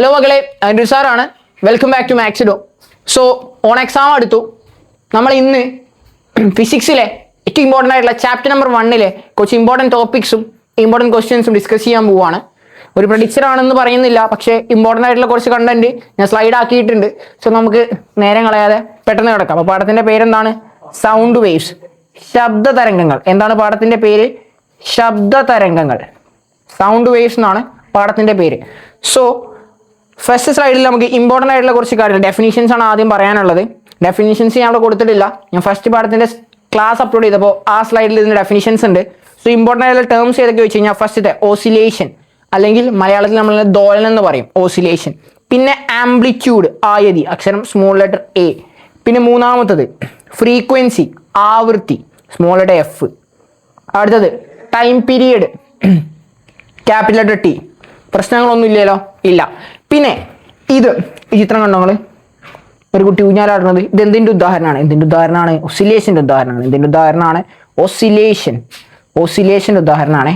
Hello മകളെ, Andrew സാറാണ്. Welcome back to Maxido. So on exam അടുത്തു. നമ്മൾ ഇന്ന് ഫിസിക്സിലെ ഏറ്റവും ഇമ്പോർട്ടൻ്റ് ആയിട്ടുള്ള ചാപ്റ്റർ നമ്പർ 1 കുറച്ച് ഇമ്പോർട്ടൻറ്റ് ടോപ്പിക്സും ഇമ്പോർട്ടൻറ്റ് ക്വസ്റ്റ്യൻസും ഡിസ്കസ് ചെയ്യാൻ പോവുകയാണ്. ഒരു പ്രഡിക്ഷൻ ആണെന്ന് പറയുന്നില്ല, പക്ഷേ ഇമ്പോർട്ടൻ്റ് ആയിട്ടുള്ള കുറച്ച് കണ്ടന്റ് ഞാൻ സ്ലൈഡ് ആക്കിയിട്ടുണ്ട്. സോ നമുക്ക് നേരം കളയാതെ പെട്ടെന്ന് കിടക്കാം. അപ്പോൾ പാഠത്തിൻ്റെ പേരെന്താണ്? സൗണ്ട് വേവ്സ്, ശബ്ദ തരംഗങ്ങൾ. എന്താണ് പാഠത്തിൻ്റെ പേര്? ശബ്ദ തരംഗങ്ങൾ, സൗണ്ട് വേവ്സ് എന്നാണ് പാഠത്തിൻ്റെ പേര്. സോ ഫസ്റ്റ് സ്ലൈഡിൽ നമുക്ക് ഇമ്പോർട്ടൻ്റ് ആയിട്ടുള്ള കുറച്ച് കാര്യങ്ങൾ, ഡെഫിനിഷൻസ് ആണ് ആദ്യം പറയാനുള്ളത്. ഡെഫിനിഷൻസ് ഞാൻ അവിടെ കൊടുത്തിട്ടില്ല. ഞാൻ ഫസ്റ്റ് പാഠത്തിൻ്റെ ക്ലാസ് അപ്ലോഡ് ചെയ്തപ്പോൾ ആ സ്ലൈഡിൽ ഇതിൻ്റെ ഡെഫിനിഷൻസ് ഉണ്ട്. സോ ഇമ്പോർട്ടൻ്റ് ആയിട്ടുള്ള ടേംസ് ഏതൊക്കെ വെച്ച് കഴിഞ്ഞാൽ ഫസ്റ്റത്തെ ഓസിലേഷൻ, അല്ലെങ്കിൽ മലയാളത്തിൽ നമ്മൾ ദോലനം എന്ന് പറയും, ഓസിലേഷൻ. പിന്നെ ആംപ്ലിറ്റ്യൂഡ്, ആയതി, അക്ഷരം സ്മോൾ ലെറ്റർ എ. പിന്നെ മൂന്നാമത്തത് ഫ്രീക്വൻസി, ആവൃത്തി, സ്മോൾ ലെറ്റർ എഫ്. അടുത്തത് time period, capital letter T. പ്രശ്നങ്ങളൊന്നും ഇല്ലല്ലോ? ഇല്ല. പിന്നെ ഈ ചിത്രം കണ്ടോ നിങ്ങൾ? ഒരു കുട്ടി ഊഞ്ഞാലാടുന്നത്. ഇത് എന്തിൻ്റെ ഉദാഹരണമാണ്? ഓസിലേഷൻ്റെ ഉദാഹരണമാണ്. എന്തിൻ്റെ ഉദാഹരണമാണ്? ഓസിലേഷൻ്റെ ഉദാഹരണമാണ്.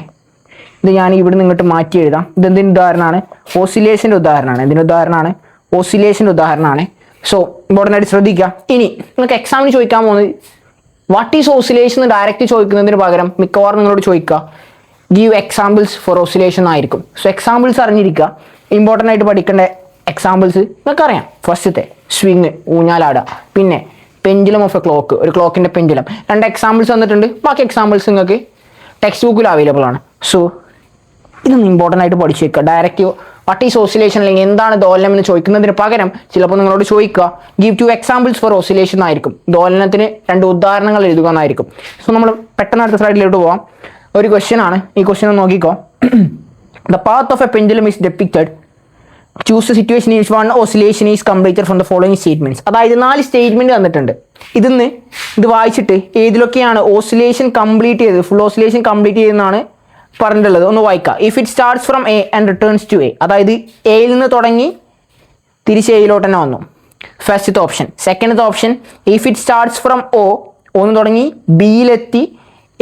ഇത് ഞാൻ ഇവിടുന്ന് ഇങ്ങോട്ട് മാറ്റി എഴുതാം. ഇത് എന്തിൻ്റെ ഉദാഹരണമാണ്? ഓസിലേഷൻ്റെ ഉദാഹരണമാണ്. എന്തിൻ്റെ ഉദാഹരണമാണ്? ഓസിലേഷൻ്റെ ഉദാഹരണമാണ്. സോ ഇമ്പോർട്ടൻ്റ് ആയിട്ട് ശ്രദ്ധിക്കുക. ഇനി നിങ്ങൾക്ക് എക്സാമിന് ചോദിക്കാൻ പോകുന്നത് വാട്ട് ഈസ് ഓസിലേഷൻ എന്ന് ഡയറക്റ്റ് ചോദിക്കുന്നതിന് പകരം മിക്കവാറും നിങ്ങളോട് ചോദിക്കുക ഗീവ് എക്സാമ്പിൾസ് ഫോർ ഓസിലേഷൻ ആയിരിക്കും. സോ എക്സാമ്പിൾസ് അറിഞ്ഞിരിക്കുക. ഇമ്പോർട്ടൻ്റ് ആയിട്ട് പഠിക്കേണ്ട എക്സാമ്പിൾസ് നിങ്ങൾക്കറിയാം. ഫസ്റ്റത്തെ സ്വിങ്, ഊഞ്ഞാലാടുക. പിന്നെ പെൻഡുലം ഓഫ് എ ക്ലോക്ക്, ഒരു ക്ലോക്കിൻ്റെ പെൻഡുലം. 2 എക്സാമ്പിൾസ് തന്നിട്ടുണ്ട്. ബാക്കി എക്സാമ്പിൾസ് നിങ്ങൾക്ക് ടെക്സ്റ്റ് ബുക്കിൽ അവൈലബിൾ ആണ്. സോ ഇതൊന്ന് ഇമ്പോർട്ടൻ്റ് ആയിട്ട് പഠിച്ചു വെക്കുക. ഡയറക്റ്റ് വാട്ട് ഈസ് ഓസിലേഷൻ അല്ലെങ്കിൽ എന്താണ് ദോലനം എന്ന് ചോദിക്കുന്നതിന് പകരം ചിലപ്പോൾ നിങ്ങളോട് ചോദിക്കുക ഗീവ് 2 എക്സാമ്പിൾസ് ഫോർ ഓസിലേഷൻ ആയിരിക്കും. ദോലനത്തിന് 2 ഉദാഹരണങ്ങൾ എഴുതുക എന്നായിരിക്കും. സോ നമ്മൾ പെട്ടെന്ന് അടുത്ത സ്ലൈഡിലോട്ട് പോവാം. ഒരു ക്വസ്റ്റ്യൻ ആണ്. ഈ ക്വസ്റ്റ്യൻ ഒന്ന് നോക്കിക്കോ. The path of a pendulum is depicted. Choose the situation in which one oscillation is completed from the following statements. അതായത് 4 സ്റ്റേറ്റ്മെന്റ് തന്നിട്ടുണ്ട്. ഇത് വായിച്ചിട്ട് ഏതിലൊക്കെയാണ് ഓസിലേഷൻ കംപ്ലീറ്റ് ചെയ്തത്, ഫുൾ ഓസിലേഷൻ കംപ്ലീറ്റ് ചെയ്തെന്നാണ് പറഞ്ഞിട്ടുള്ളത്. ഒന്ന് വായിക്കാം. If it starts from A and returns to A, അതായത് എയിൽ നിന്ന് തുടങ്ങി തിരിച്ച് എയിലോട്ട് തന്നെ വന്നു. ഫസ്റ്റത്തെ ഓപ്ഷൻ. സെക്കൻഡത്തെ option if it starts from O, ഒന്ന് തുടങ്ങി ബിയിലെത്തി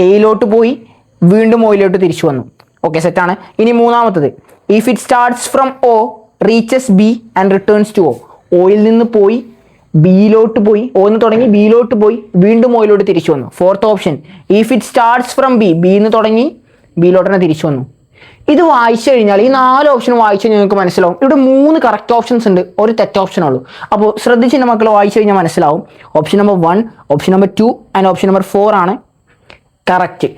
എയിലോട്ട് പോയി വീണ്ടും ഒയിലോട്ട് തിരിച്ചു വന്നു. ഓക്കെ, സെറ്റാണ്. ഇനി മൂന്നാമത്തത് if it starts from O reaches B and returns to O, ഒയിൽ നിന്ന് പോയി ബിയിലോട്ട് പോയി, ഒന്ന് തുടങ്ങി ബിയിലോട്ട് പോയി വീണ്ടും ഒയിലോട്ട് തിരിച്ചു വന്നു. Fourth option if it starts from B, bin തുടങ്ങി ബിയിലോട്ട് തന്നെ തിരിച്ചു വന്നു. ഇത് വായിച്ചു കഴിഞ്ഞാൽ ഈ 4 ഓപ്ഷൻ വായിച്ചു കഴിഞ്ഞാൽ നിങ്ങൾക്ക് മനസ്സിലാവും ഇവിടെ 3 കറക്റ്റ് ഓപ്ഷൻസ് ഉണ്ട്, ഒരു തെറ്റ് ഓപ്ഷൻ ഉള്ളൂ. അപ്പോൾ ശ്രദ്ധിച്ചിട്ട് മക്കൾ വായിച്ചു കഴിഞ്ഞാൽ മനസ്സിലാവും. Option number 1, option number 2 and option number 4 ആണ് കറക്റ്റ്.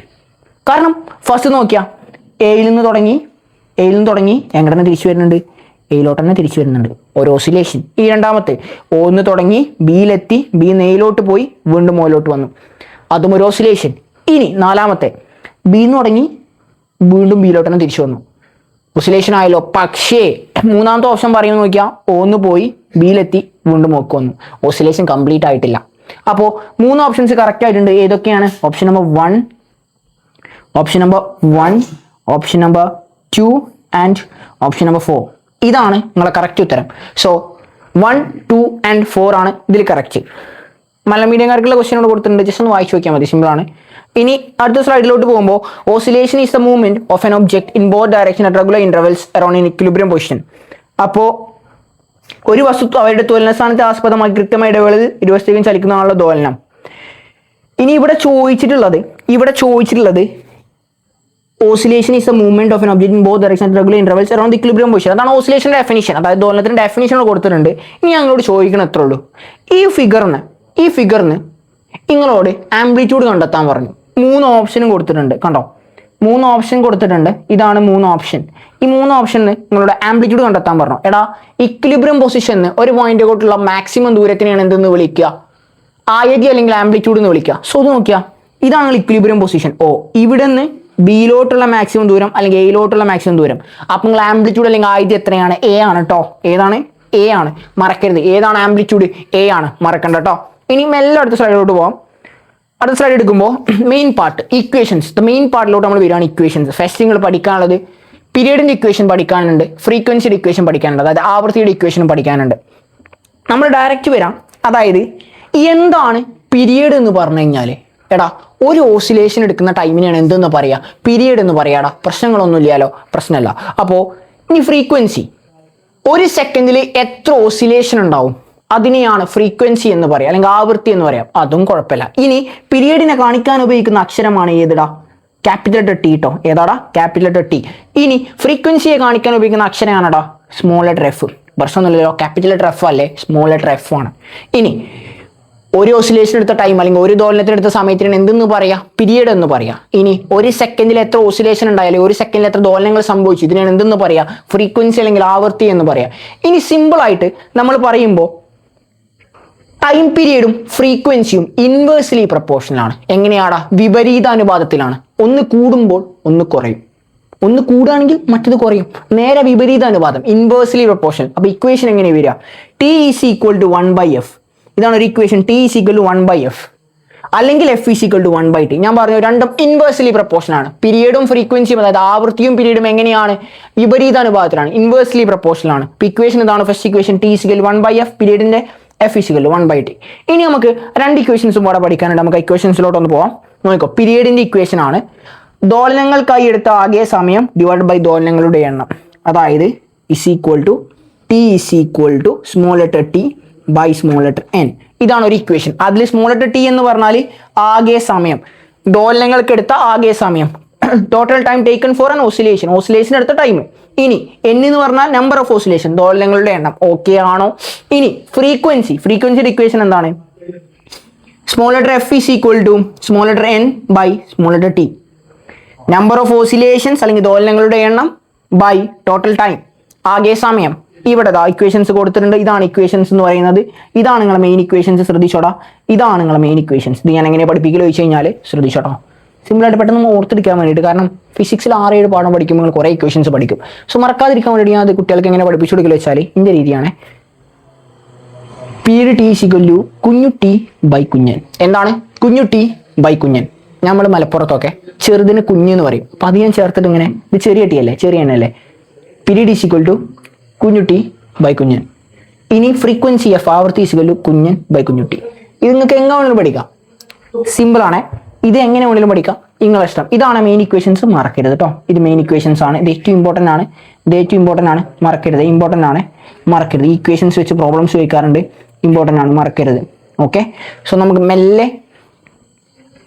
കാരണം ഫസ്റ്റ് നോക്കിയാൽ എയിൽ നിന്ന് തുടങ്ങി എങ്ങനെ തന്നെ തിരിച്ചു വരുന്നുണ്ട്, എയിലോട്ട് തന്നെ തിരിച്ചു വരുന്നുണ്ട്, ഒരു ഓസിലേഷൻ. ഈ രണ്ടാമത്തെ ഒന്ന് തുടങ്ങി ബിയിലെത്തി ബിന്ന് എയിലോട്ട് പോയി വീണ്ടും ഓയിലോട്ട് വന്നു, അതും ഒരു ഓസിലേഷൻ. ഇനി നാലാമത്തെ ബിന്ന് തുടങ്ങി വീണ്ടും ബിയിലോട്ട് തന്നെ തിരിച്ചു വന്നു, ഓസിലേഷൻ ആയല്ലോ. പക്ഷേ മൂന്നാമത്തെ ഓപ്ഷൻ പറയുന്നത് നോക്കിയാൽ ഒന്ന് പോയി ബിയിലെത്തി വീണ്ടും ഓക്ക് വന്നു, ഓസിലേഷൻ കംപ്ലീറ്റ് ആയിട്ടില്ല. അപ്പോൾ 3 ഓപ്ഷൻസ് കറക്റ്റ് ആയിട്ടുണ്ട്. ഏതൊക്കെയാണ്? Option number 1, option number 2 and option number 4. ഇതാണ് നിങ്ങളെ കറക്റ്റ് ഉത്തരം. സോ 1, 2 ആൻഡ് 4 ആണ് ഇതിൽ കറക്റ്റ്. മലയാളം മീഡിയംകാർക്കുള്ള ക്വസ്റ്റ്യനോട് കൊടുത്തിട്ടുണ്ട്, ജസ്റ്റ് ഒന്ന് വായിച്ചു നോക്കിയാൽ മതി, സിമ്പിൾ ആണ്. ഇനി അടുത്ത സ്ലൈഡിലോട്ട് പോകുമ്പോൾ oscillation is the movement of N object in both direction at regular intervals around in equilibrium position. അപ്പോൾ ഒരു വസ്തു അവരുടെ ദോലന സ്ഥാനത്തെ ആസ്പദമായി കൃത്യമായ ഇടവേളയിൽ ഇരുവശത്തേക്കും ചലിക്കുന്നതാണല്ലോ ദോലനം. ഇനി ഇവിടെ ചോദിച്ചിട്ടുള്ളത് oscillation is A movement of N object in both direction at regular intervals around equilibrium position. അതാണ് ഓസിലേഷന്റെ ഡെഫിനിഷൻ. അതായത് ദോലനത്തിന്റെ ഡെഫിനിഷൻ കൊടുത്തിട്ടുണ്ട്. ഇനി ഞങ്ങളോട് ചോദിക്കണം എത്ര ഉള്ളൂ. ഈ ഫിഗറിന് നിങ്ങളോട് ആംപ്ലിറ്റ്യൂഡ് കണ്ടെത്താൻ പറഞ്ഞു. 3 ഓപ്ഷനും കൊടുത്തിട്ടുണ്ട്. കണ്ടോ, 3 ഓപ്ഷൻ കൊടുത്തിട്ടുണ്ട്. ഇതാണ് 3 ഓപ്ഷൻ. ഈ 3 ഓപ്ഷന് നിങ്ങളുടെ ആംപ്ലിറ്റ്യൂഡ് കണ്ടെത്താൻ പറഞ്ഞു. എടാ, ഇക്വിലിബ്രിയം പൊസിഷന് ഒരു പോയിന്റിലോട്ടുള്ള മാക്സിമം ദൂരത്തിനെയാണ് എന്തെന്ന് വിളിക്കുക? ആയതി അല്ലെങ്കിൽ ആംപ്ലിറ്റ്യൂഡ് എന്ന് വിളിക്കുക. സോ ഇത് നോക്കിയാൽ ഇതാണ് ഇക്വിലിബ്രിയം പൊസിഷൻ. ഇവിടെ നിന്ന് ബിയിലോട്ടുള്ള മാക്സിമം ദൂരം അല്ലെങ്കിൽ എയിലോട്ടുള്ള മാക്സിമം ദൂരം. അപ്പം നിങ്ങൾ ആംപ്ലിറ്റ്യൂഡ് അല്ലെങ്കിൽ ആയതി എത്രയാണ്? എ ആണ് കേട്ടോ. ഏതാണ്? എ ആണ്, മറക്കരുത്. ഏതാണ് ആംപ്ലിറ്റ്യൂഡ്? എ ആണ്, മറക്കണ്ട കേട്ടോ. ഇനി മെല്ലെ അടുത്ത സ്ലൈഡിലോട്ട് പോകാം. അടുത്ത സ്ലൈഡ് എടുക്കുമ്പോൾ മെയിൻ പാർട്ട് ഇക്വേഷൻസ്. മെയിൻ പാർട്ടിലോട്ട് നമ്മൾ വരികയാണ്. ഇക്വേഷൻസ് ഫസ്റ്റ് നിങ്ങൾ പഠിക്കാനുള്ളത് പീരിയഡിൻ്റെ ഇക്വേഷൻ പഠിക്കാനുണ്ട്, ഫ്രീക്വൻസിയുടെ ഇക്വേഷൻ പഠിക്കാനുണ്ട്, അതായത് ആവൃത്തിയുടെ ഇക്വേഷനും പഠിക്കാനുണ്ട്. നമ്മൾ ഡയറക്റ്റ് വരാം. അതായത് എന്താണ് പീരിയഡ് എന്ന് പറഞ്ഞു കഴിഞ്ഞാൽ, എടാ ഒരു ഓസിലേഷൻ എടുക്കുന്ന ടൈമിനെയാണ് എന്തെന്ന് പറയുക? പീരിയഡ് എന്ന് പറയാടാ. പ്രശ്നങ്ങളൊന്നും ഇല്ലല്ലോ, പ്രശ്നമല്ല. അപ്പോൾ ഇനി ഫ്രീക്വൻസി ഒരു സെക്കൻഡിൽ എത്ര ഓസിലേഷൻ ഉണ്ടാവും, അതിനെയാണ് ഫ്രീക്വൻസി എന്ന് പറയാം, അല്ലെങ്കിൽ ആവൃത്തി എന്ന് പറയാം. അതും കുഴപ്പമില്ല. ഇനി പീരിയഡിനെ കാണിക്കാൻ ഉപയോഗിക്കുന്ന അക്ഷരമാണ് ഏതിടാ? ക്യാപിറ്റൽ ലെറ്റർ ടി കേട്ടോ. ഏതാടാ? Capital letter T. ഇനി ഫ്രീക്വൻസിയെ കാണിക്കാൻ ഉപയോഗിക്കുന്ന അക്ഷരമാണടാ സ്മോൾ ലെറ്റർ എഫ്. പ്രശ്നമൊന്നുമില്ലല്ലോ, ക്യാപിറ്റൽ ലെറ്റർ എഫ് അല്ലേ, സ്മോൾ ലെറ്റർ എഫ് ആണ്. ഇനി ഒരു ഓസിലേഷൻ എടുത്ത ടൈം അല്ലെങ്കിൽ ഒരു ദോലനത്തിന് എടുത്ത സമയത്തിന് എന്തെന്ന് പറയാം? പീരിയഡ് എന്ന് പറയാം. ഇനി ഒരു സെക്കൻഡിൽ എത്ര ഓസിലേഷൻ ഉണ്ടായാലും ഒരു സെക്കൻഡിൽ എത്ര ദോലനങ്ങൾ സംഭവിച്ചു, ഇതിനാണ് എന്തെന്ന് പറയാം? ഫ്രീക്വൻസി അല്ലെങ്കിൽ ആവൃത്തി എന്ന് പറയാം. ഇനി സിമ്പിൾ ആയിട്ട് നമ്മൾ പറയുമ്പോൾ ടൈം പീരിയഡും ഫ്രീക്വൻസിയും ഇൻവേഴ്സ്ലി പ്രപ്പോർഷണൽ ആണ്. എങ്ങനെയാടാ? വിപരീതാനുപാതത്തിലാണ്. ഒന്ന് കൂടുമ്പോൾ ഒന്ന് കുറയും, ഒന്ന് കൂടുകയാണെങ്കിൽ മറ്റത് കുറയും. നേരെ വിപരീതാനുപാതം, ഇൻവേഴ്സ്ലി പ്രപ്പോർഷണൽ. അപ്പൊ ഇക്വേഷൻ എങ്ങനെ വരിക? T is equal to 1/f. ഇതാണ് ഒരു equation. T is equal to 1/f അല്ലെങ്കിൽ F is equal to 1/t. ഞാൻ പറഞ്ഞു രണ്ടും ഇൻവേഴ്സ്ലി പ്രപ്പോർഷണൽ ആണ്. പീരിയഡും ഫ്രീക്വൻസിയും, അതായത് ആവൃത്തിയും പീരിയഡും എങ്ങനെയാണ്? വിപരീതാനുപാതത്തിലാണ്, ഇൻവേഴ്സ്ലി പ്രപ്പോർഷണൽ ആണ്. ഇപ്പൊ ഇക്വേഷൻ ഇതാണ് first equation. T is equal to 1/f, പീരിയഡിന്റെ F is equal to 1/t. ഇനി നമുക്ക് രണ്ട് ഇക്വേഷൻസും കൂടെ പഠിക്കാനുണ്ട്. നമുക്ക് ഇക്വേഷൻസിലോട്ട് ഒന്ന് പോവാം. നോക്കോ, പീരിയഡിന്റെ ഇക്വേഷൻ ആണ് ദോലനങ്ങൾക്കായി എടുത്ത ആകെ സമയം ഡിവൈഡ് ബൈ ദോലനങ്ങളുടെ എണ്ണം. അതായത് is equal to T is equal to small letter t by small letter n. ഇതാണ് ഒരു ഇക്വേഷൻ. അതിൽ സ്മോൾ ലെറ്റർ ടി എന്ന് പറഞ്ഞാൽ ആകെ സമയം, ദോലനങ്ങൾക്ക് എടുത്ത ആകെ സമയം, total time taken for an oscillation, oscillation എടുത്ത ടൈം. ഇനി എൻ എന്ന് പറഞ്ഞാൽ നമ്പർ ഓഫ് ഓസിലേഷൻ, ദോലനങ്ങളുടെ എണ്ണം. ഓക്കെ ആണോ? ഇനി ഫ്രീക്വൻസി, ഫ്രീക്വൻസിയുടെ ഇക്വേഷൻ എന്താണ്? Small letter f is equal to small letter n by small letter t. Number of oscillations അല്ലെങ്കിൽ ദോലനങ്ങളുടെ എണ്ണം ബൈ ടോട്ടൽ ടൈം, ആകെ സമയം. ഇവിടെ ഇക്വേഷൻസ് കൊടുത്തിട്ടുണ്ട്. ഇതാണ് ഇക്വേഷൻസ് എന്ന് പറയുന്നത്. ഇതാണ് നിങ്ങളെ മെയിൻ ഇക്വേഷൻസ്. ശ്രദ്ധിച്ചോടാ, ഇതാണ് നിങ്ങളെ മെയിൻ ഇക്വേഷൻസ്. ഇത് ഞാൻ എങ്ങനെ പഠിപ്പിക്കലോ ചോദിച്ചു കഴിഞ്ഞാൽ ശ്രദ്ധിച്ചോട്ടോ, സിമ്പിളായിട്ട് പെട്ടെന്ന് നമ്മൾ ഓർത്തെടുക്കാൻ വേണ്ടിയിട്ട്. കാരണം ഫിസിക്സിൽ 6-7 പാഠം പഠിക്കുമ്പോൾ നിങ്ങൾ കുറേ ഇക്വേഷൻസ് പഠിക്കും. സോ മറക്കാതിരിക്കാൻ വേണ്ടി ഞാൻ അത് കുട്ടികൾക്ക് എങ്ങനെ പഠിപ്പിച്ചു കൊടുക്കലോ വെച്ചാൽ ഇതിൻ്റെ രീതിയാണ്. Period T is equal to കുഞ്ഞു ടി ബൈ കുഞ്ഞൻ. എന്താണ് കുഞ്ഞു ടി ബൈ കുഞ്ഞൻ? നമ്മൾ മലപ്പുറത്തൊക്കെ ചെറുതിന് കുഞ്ഞെന്ന് പറയും. അപ്പം അത് ഞാൻ ചേർത്തിട്ട് ഇങ്ങനെ, ഇത് ചെറിയ ടി അല്ലേ, ചെറിയ എണ്ണ അല്ലേ. പീരിയഡ് ഈസ് ഈക്വൽ ടു കുഞ്ഞു ടി ബൈ കുഞ്ഞൻ. ഇനി ഫ്രീക്വൻസി എഫ്, ആവൃത്തി ഈസ് ഈക്വൽ ടു കുഞ്ഞൻ ബൈ കുഞ്ഞു ടി. ഇത് നിങ്ങൾക്ക് എങ്ങനെ വേണമെങ്കിലും പഠിക്കാം, സിമ്പിളാണ്. ഇത് എങ്ങനെ വേണമെങ്കിലും പഠിക്കാം, നിങ്ങളുടെ ഇഷ്ടം. ഇതാണ് മെയിൻ ഇക്വേഷൻസ്, മറക്കരുത് കേട്ടോ. ഇത് മെയിൻ ഇക്വേഷൻസ് ആണ്. ഇത് ഏറ്റവും ഇമ്പോർട്ടൻ്റ് ആണ്, ഇത് ഏറ്റവും ഇമ്പോർട്ടൻ്റ് ആണ്, മറക്കരുത്. ഇമ്പോർട്ടൻ്റ് ആണ്, മറക്കരുത്. ഈ ഇക്വേഷൻസ് വെച്ച് പ്രോബ്ലംസ് ചോദിക്കാറുണ്ട്, ഇമ്പോർട്ടൻ്റ് ആണ്, മറക്കരുത്. ഓക്കെ, സോ നമുക്ക് മെല്ലെ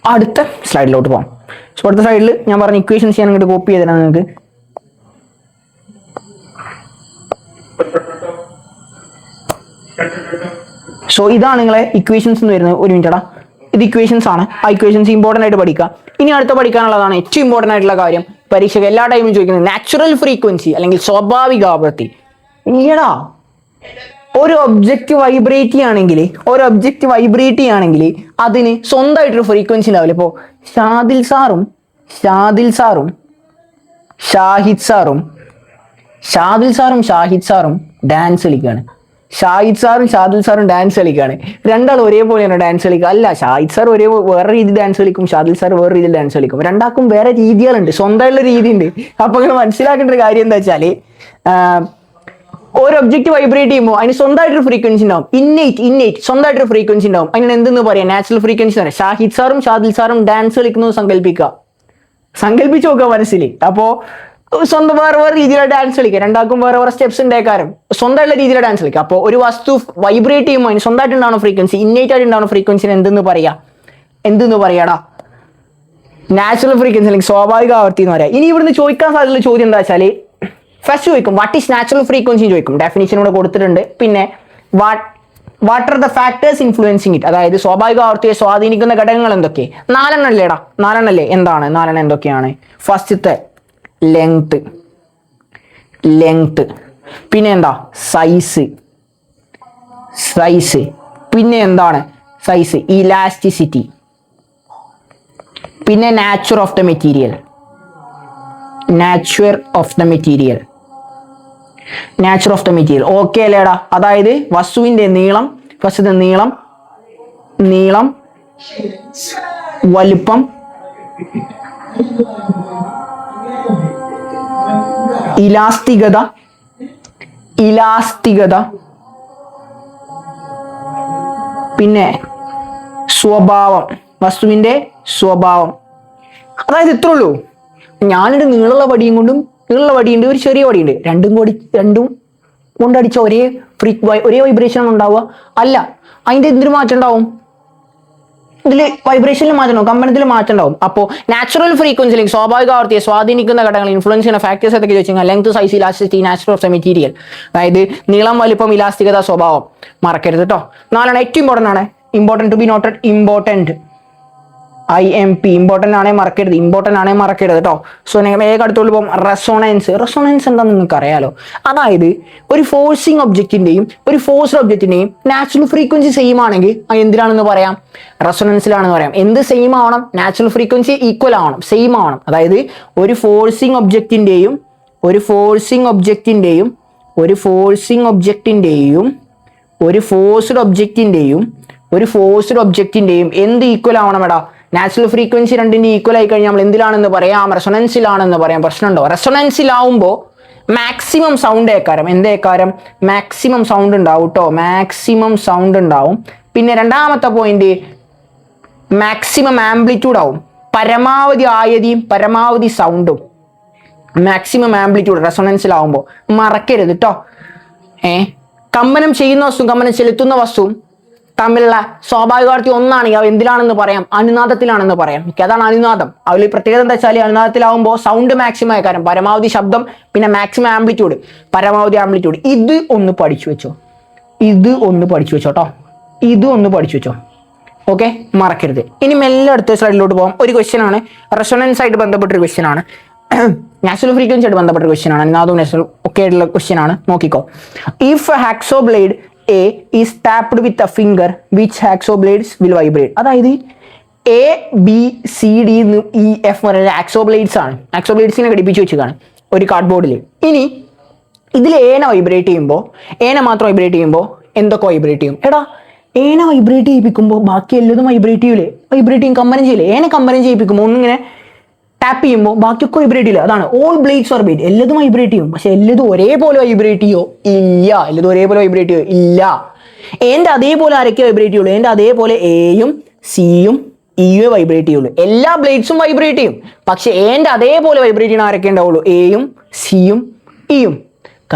അടുത്ത സ്ലൈഡിലോട്ട് പോകാം. സോ അടുത്ത സ്ലൈഡിൽ ഞാൻ പറഞ്ഞ ഇക്വേഷൻസ് ഞാൻ ഇങ്ങോട്ട് കോപ്പി ചെയ്ത് തരാം നിങ്ങൾക്ക്. സോ ഇതാണ് നിങ്ങളെ ഇക്വേഷൻസ് എന്ന് വരുന്നത്. ഒരു മിനിറ്റടാ, ഇത് ഇക്വേഷൻസ് ആണ്. ആ ഇക്വേഷൻസ് ഇമ്പോർട്ടൻ്റ് ആയിട്ട് പഠിക്കുക. ഇനി അടുത്ത പഠിക്കാനുള്ളതാണ് ഏറ്റവും ഇമ്പോർട്ടൻ്റ് ആയിട്ടുള്ള കാര്യം, പരീക്ഷയ്ക്ക് എല്ലാ ടൈമും ചോദിക്കുന്നത് നാച്ചുറൽ ഫ്രീക്വൻസി അല്ലെങ്കിൽ സ്വാഭാവിക ആവൃത്തി. ഈടാ, ഒരു ഒബ്ജക്റ്റ് വൈബ്രേറ്റ് ചെയ്യുകയാണെങ്കിൽ അതിന് സ്വന്തമായിട്ടൊരു ഫ്രീക്വൻസി ഉണ്ടാവില്ല. ഇപ്പോൾ ഷാഹിദ് സാറും ഷാഹിദ് സാറും ഡാൻസ് കളിക്കുകയാണ്. ഷാഹിദ് സാറും ഡാൻസ് കളിക്കുകയാണ്. രണ്ടാളും ഒരേപോലെയാണ് ഡാൻസ് കളിക്കുക. അല്ല, ഷാഹിദ് സാർ വേറെ രീതിയിൽ ഡാൻസ് കളിക്കും, ഷാഹിദ് സാർ വേറെ രീതിയിൽ ഡാൻസ് കളിക്കും. രണ്ടാൾക്കും വേറെ രീതികളുണ്ട്, സ്വന്തമായിട്ടുള്ള രീതിയുണ്ട്. അപ്പൊ നിങ്ങൾ മനസ്സിലാക്കേണ്ട ഒരു കാര്യം എന്താ വെച്ചാല്, ഒരു ഒബ്ജക്റ്റ് വൈബ്രേറ്റ് ചെയ്യുമ്പോൾ അതിന് സ്വന്തമായിട്ടൊരു ഫ്രീക്വൻസി ഉണ്ടാവും. ഇന്നേറ്റ് സ്വന്തമായിട്ടൊരു ഫ്രീക്വൻസി ഉണ്ടാവും. അതിന് എന്തെന്ന് പറയാം? നാച്ചുറൽ ഫ്രീക്വൻസി എന്ന് പറയാം. ഷാഹിദ് സാറും ഡാൻസ് കളിക്കുന്നത് സങ്കല്പിച്ച് നോക്കുക മനസ്സിൽ. അപ്പോൾ സ്വന്തം വേറെ രീതിയിലുള്ള ഡാൻസ് കളിക്കുക. രണ്ടാൾക്കും വേറെ സ്റ്റെപ്സ് ഉണ്ടാക്കാരും സ്വന്തമായിട്ടുള്ള രീതിയിലുള്ള ഡാൻസ് കളിക്കുക. അപ്പോൾ ഒരു വസ്തു വൈബ്രേറ്റ് ചെയ്യുമ്പോൾ അതിന് സ്വന്തമായിട്ട് ഉണ്ടാവുന്ന ഫ്രീക്വൻസി, ഇന്നേറ്റ് ആയിട്ട് ഉണ്ടാവുന്ന ഫ്രീക്വൻസിന് എന്തെന്ന് പറയാടാ? നാച്ചുറൽ ഫ്രീക്വൻസി അല്ലെങ്കിൽ സ്വാഭാവിക ആവൃത്തി എന്ന് പറയാം. ഇനി ഇവിടുന്ന് ചോദിക്കാൻ സാധ്യതയുള്ള ചോദ്യം എന്താ വെച്ചാൽ, ഫസ്റ്റ് ചോദിക്കും വാട്ട് ഈസ് നാച്ചുറൽ ഫ്രീക്വൻസി ചോദിക്കും. ഡെഫിനിഷൻ ഇവിടെ കൊടുത്തിട്ടുണ്ട്. പിന്നെ what are the factors influencing it, അതായത് സ്വാഭാവിക ആവൃത്തിയെ സ്വാധീനിക്കുന്ന ഘടകങ്ങൾ എന്തൊക്കെ? 4 നാലെണ്ണല്ലേ? എന്താണ് 4 എന്തൊക്കെയാണ്? ഫസ്റ്റത്തെ ലെങ്ത്, പിന്നെ എന്താ സൈസ്, പിന്നെ എന്താണ് സൈസ്? ഇലാസ്റ്റിസിറ്റി, പിന്നെ nature of the material. Okay അല്ലേടാ? അതായത് വസ്തുവിന്റെ നീളം, ഫസ്റ്റ് നീളം, വലുപ്പം, ഇലാസ്തികത, പിന്നെ സ്വഭാവം, വസ്തുവിന്റെ സ്വഭാവം. അതായത് ഇത്രേ ഉള്ളൂ. ഞാനൊരു നീളമുള്ള വടിയുണ്ട്, ഒരു ചെറിയ വടിയുണ്ട്. രണ്ടും കൊണ്ടടിച്ച ഒരേ ഒരേ വൈബ്രേഷൻ ഉണ്ടാവുക അല്ല, അതിന്റെ എന്തിനു മാറ്റം ഉണ്ടാവും? ഇതിൽ വൈബ്രേഷനിൽ മാറ്റം ഉണ്ടാവും, കമ്പനത്തിൽ മാറ്റം ഉണ്ടാവും. അപ്പോൾ നാച്ചുറൽ ഫ്രീക്വൻസിയിലേക്ക് സ്വാഭാവിക ആവർത്തിയെ സ്വാധീനിക്കുന്ന ഘടകങ്ങൾ ഇൻഫ്ലുവൻസ് ചെയ്യുന്ന ഫാക്ടേഴ്സ് ഏതൊക്കെ ചോദിച്ചു കഴിഞ്ഞാൽ length, size, elasticity, natural of the material, അതായത് നീളം, വലിപ്പം, ഇലാസ്തികത, സ്വഭാവം. മറക്കരുത് കേട്ടോ. 4 ഏറ്റവും ഇമ്പോർട്ടൻ്റ് ആണ്, important to be noted, important IMP important ആണേ മറക്കരുത്, ഇമ്പോർട്ടൻ്റ് ആണേ മറക്കരുത് കേട്ടോ. സോ വേഗം അടുത്തോട്ട് പോകും. റെസൊണൻസ് എന്താണെന്ന് നിങ്ങൾക്ക് അറിയാലോ. അതായത് ഒരു ഫോഴ്സിങ് ഒബ്ജക്റ്റിന്റെയും ഒരു ഫോഴ്സ്ഡ് ഒബ്ജക്റ്റിന്റെയും നാച്ചുറൽ ഫ്രീക്വൻസി സെയിം ആണെങ്കിൽ എന്തിനാണെന്ന് പറയാം? റെസൊണൻസിലാണെന്ന് പറയാം. എന്ത് സെയിം ആവണം? നാച്ചുറൽ ഫ്രീക്വൻസി ഈക്വൽ ആവണം, സെയിം ആവണം. അതായത് ഒരു ഫോഴ്സിങ് ഒബ്ജക്റ്റിന്റെയും ഒരു ഫോഴ്സ്ഡ് ഒബ്ജക്റ്റിന്റെയും എന്ത് ഈക്വൽ ആവണം എടാ? നാച്ചുറൽ ഫ്രീക്വൻസി രണ്ടിന്റെ ഈക്വൽ ആയി കഴിഞ്ഞാൽ നമ്മൾ എന്തിലാണെന്ന് പറയാം? റെസൊണൻസിലാണെന്ന് പറയാം. പ്രശ്നമുണ്ടോ? റെസൊണൻസിലാവുമ്പോൾ മാക്സിമം സൗണ്ട് ഏക്കാരം. എന്തേക്കാരം? മാക്സിമം സൗണ്ട് ഉണ്ടാവും കേട്ടോ, മാക്സിമം സൗണ്ട് ഉണ്ടാവും. പിന്നെ രണ്ടാമത്തെ പോയിന്റ് മാക്സിമം ആംപ്ലിറ്റ്യൂഡ് ആവും. പരമാവധി ആയതിയും പരമാവധി സൗണ്ടും മാക്സിമം ആംപ്ലിറ്റ്യൂഡ് റെസൊണൻസിലാവുമ്പോൾ മറക്കരുത് കേട്ടോ. കമ്പനം ചെയ്യുന്ന വസ്തുവും കമ്പനം ചെലുത്തുന്ന വസ്തുവും തമ്മിലുള്ള സ്വാഭാവികാർത്ഥി ഒന്നാണെങ്കിൽ അവ എന്തിലാണെന്ന് പറയാം? അനുനാദത്തിലാണെന്ന് പറയാം. അതാണ് അനുനാദം. അതിൽ പ്രത്യേകത എന്താ വെച്ചാൽ അനുനാദത്തിലാവുമ്പോൾ സൗണ്ട് മാക്സിമം ആയിക്കാരം, പരമാവധി ശബ്ദം, പിന്നെ മാക്സിമം ആംപ്ലിറ്റ്യൂഡ്, പരമാവധി ആംപ്ലിറ്റ്യൂഡ്. ഇത് ഒന്ന് പഠിച്ചു വെച്ചോ കേട്ടോ, ഓക്കെ, മറക്കരുത്. ഇനി മെല്ലെ അടുത്ത സ്ലൈഡിലോട്ട് പോകാം. ഒരു ക്വസ്റ്റ്യൻ ആണ്, റെസൊണൻസ് ആയിട്ട് ബന്ധപ്പെട്ടൊരു ക്വസ്റ്റ്യൻ ആണ്, നാച്ചുറൽ ഫ്രീക്വൻസി ആയിട്ട് ബന്ധപ്പെട്ട ക്വസ്റ്റ്യൻ ആണ്, അനുനാദവും നാച്ചുറൽ ഒക്കെ ആയിട്ടുള്ള ക്വസ്റ്റ്യൻ ആണ്. നോക്കിക്കോ. If hacksaw blade A is tapped with a finger, which hacksaw blades will vibrate? അതായത് ABCDEF ഹാക്സോ ബ്ലേഡ്സ് ആണ്. ഹാക്സോ ബ്ലേഡ്സിനെ ഘടിപ്പിച്ച് വെച്ചതാണ് ഒരു കാർഡ് ബോർഡിൽ. ഇനി ഇതിൽ ഏനെ മാത്രം വൈബ്രേറ്റ് ചെയ്യുമ്പോൾ എന്തൊക്കെ വൈബ്രേറ്റ് ചെയ്യും? എടാ, ഏനെ വൈബ്രേറ്റ് ചെയ്യിപ്പിക്കുമ്പോൾ ബാക്കി എല്ലാതും വൈബ്രേറ്റ് ചെയ്യൂലേ? വൈബ്രേറ്റ് ചെയ്യും, കമ്പനം ചെയ്യില്ലേ? ഏനെ കമ്പനം ചെയ്യിപ്പിക്കുമ്പോൾ ഒന്നിങ്ങനെ ടാപ്പ് ചെയ്യുമ്പോൾ ബാക്കിയൊക്കെ വൈബ്രേറ്റ് ചെയ്യില്ല. അതാണ് ഓൾ ബ്ലേഡ്സ് ആർ വൈബ്രേറ്റ്. എല്ലാതും വൈബ്രേറ്റ് ചെയ്യും, പക്ഷെ എല്ലാതും ഒരേപോലെ വൈബ്രേറ്റ് ചെയ്യോ? ഇല്ല. എൻ്റെ അതേപോലെ ആരൊക്കെ വൈബ്രേറ്റ് ചെയ്യുള്ളൂ? എൻ്റെ അതേപോലെ എയും സിയും ഇയും വൈബ്രേറ്റ് ചെയ്യുള്ളൂ. എല്ലാ ബ്ലേഡ്സും വൈബ്രേറ്റ് ചെയ്യും, പക്ഷെ എൻ്റെ അതേപോലെ വൈബ്രേറ്റ് ചെയ്യണ ആരൊക്കെ ഉണ്ടാവുള്ളൂ? എയും സിയും ഇയും.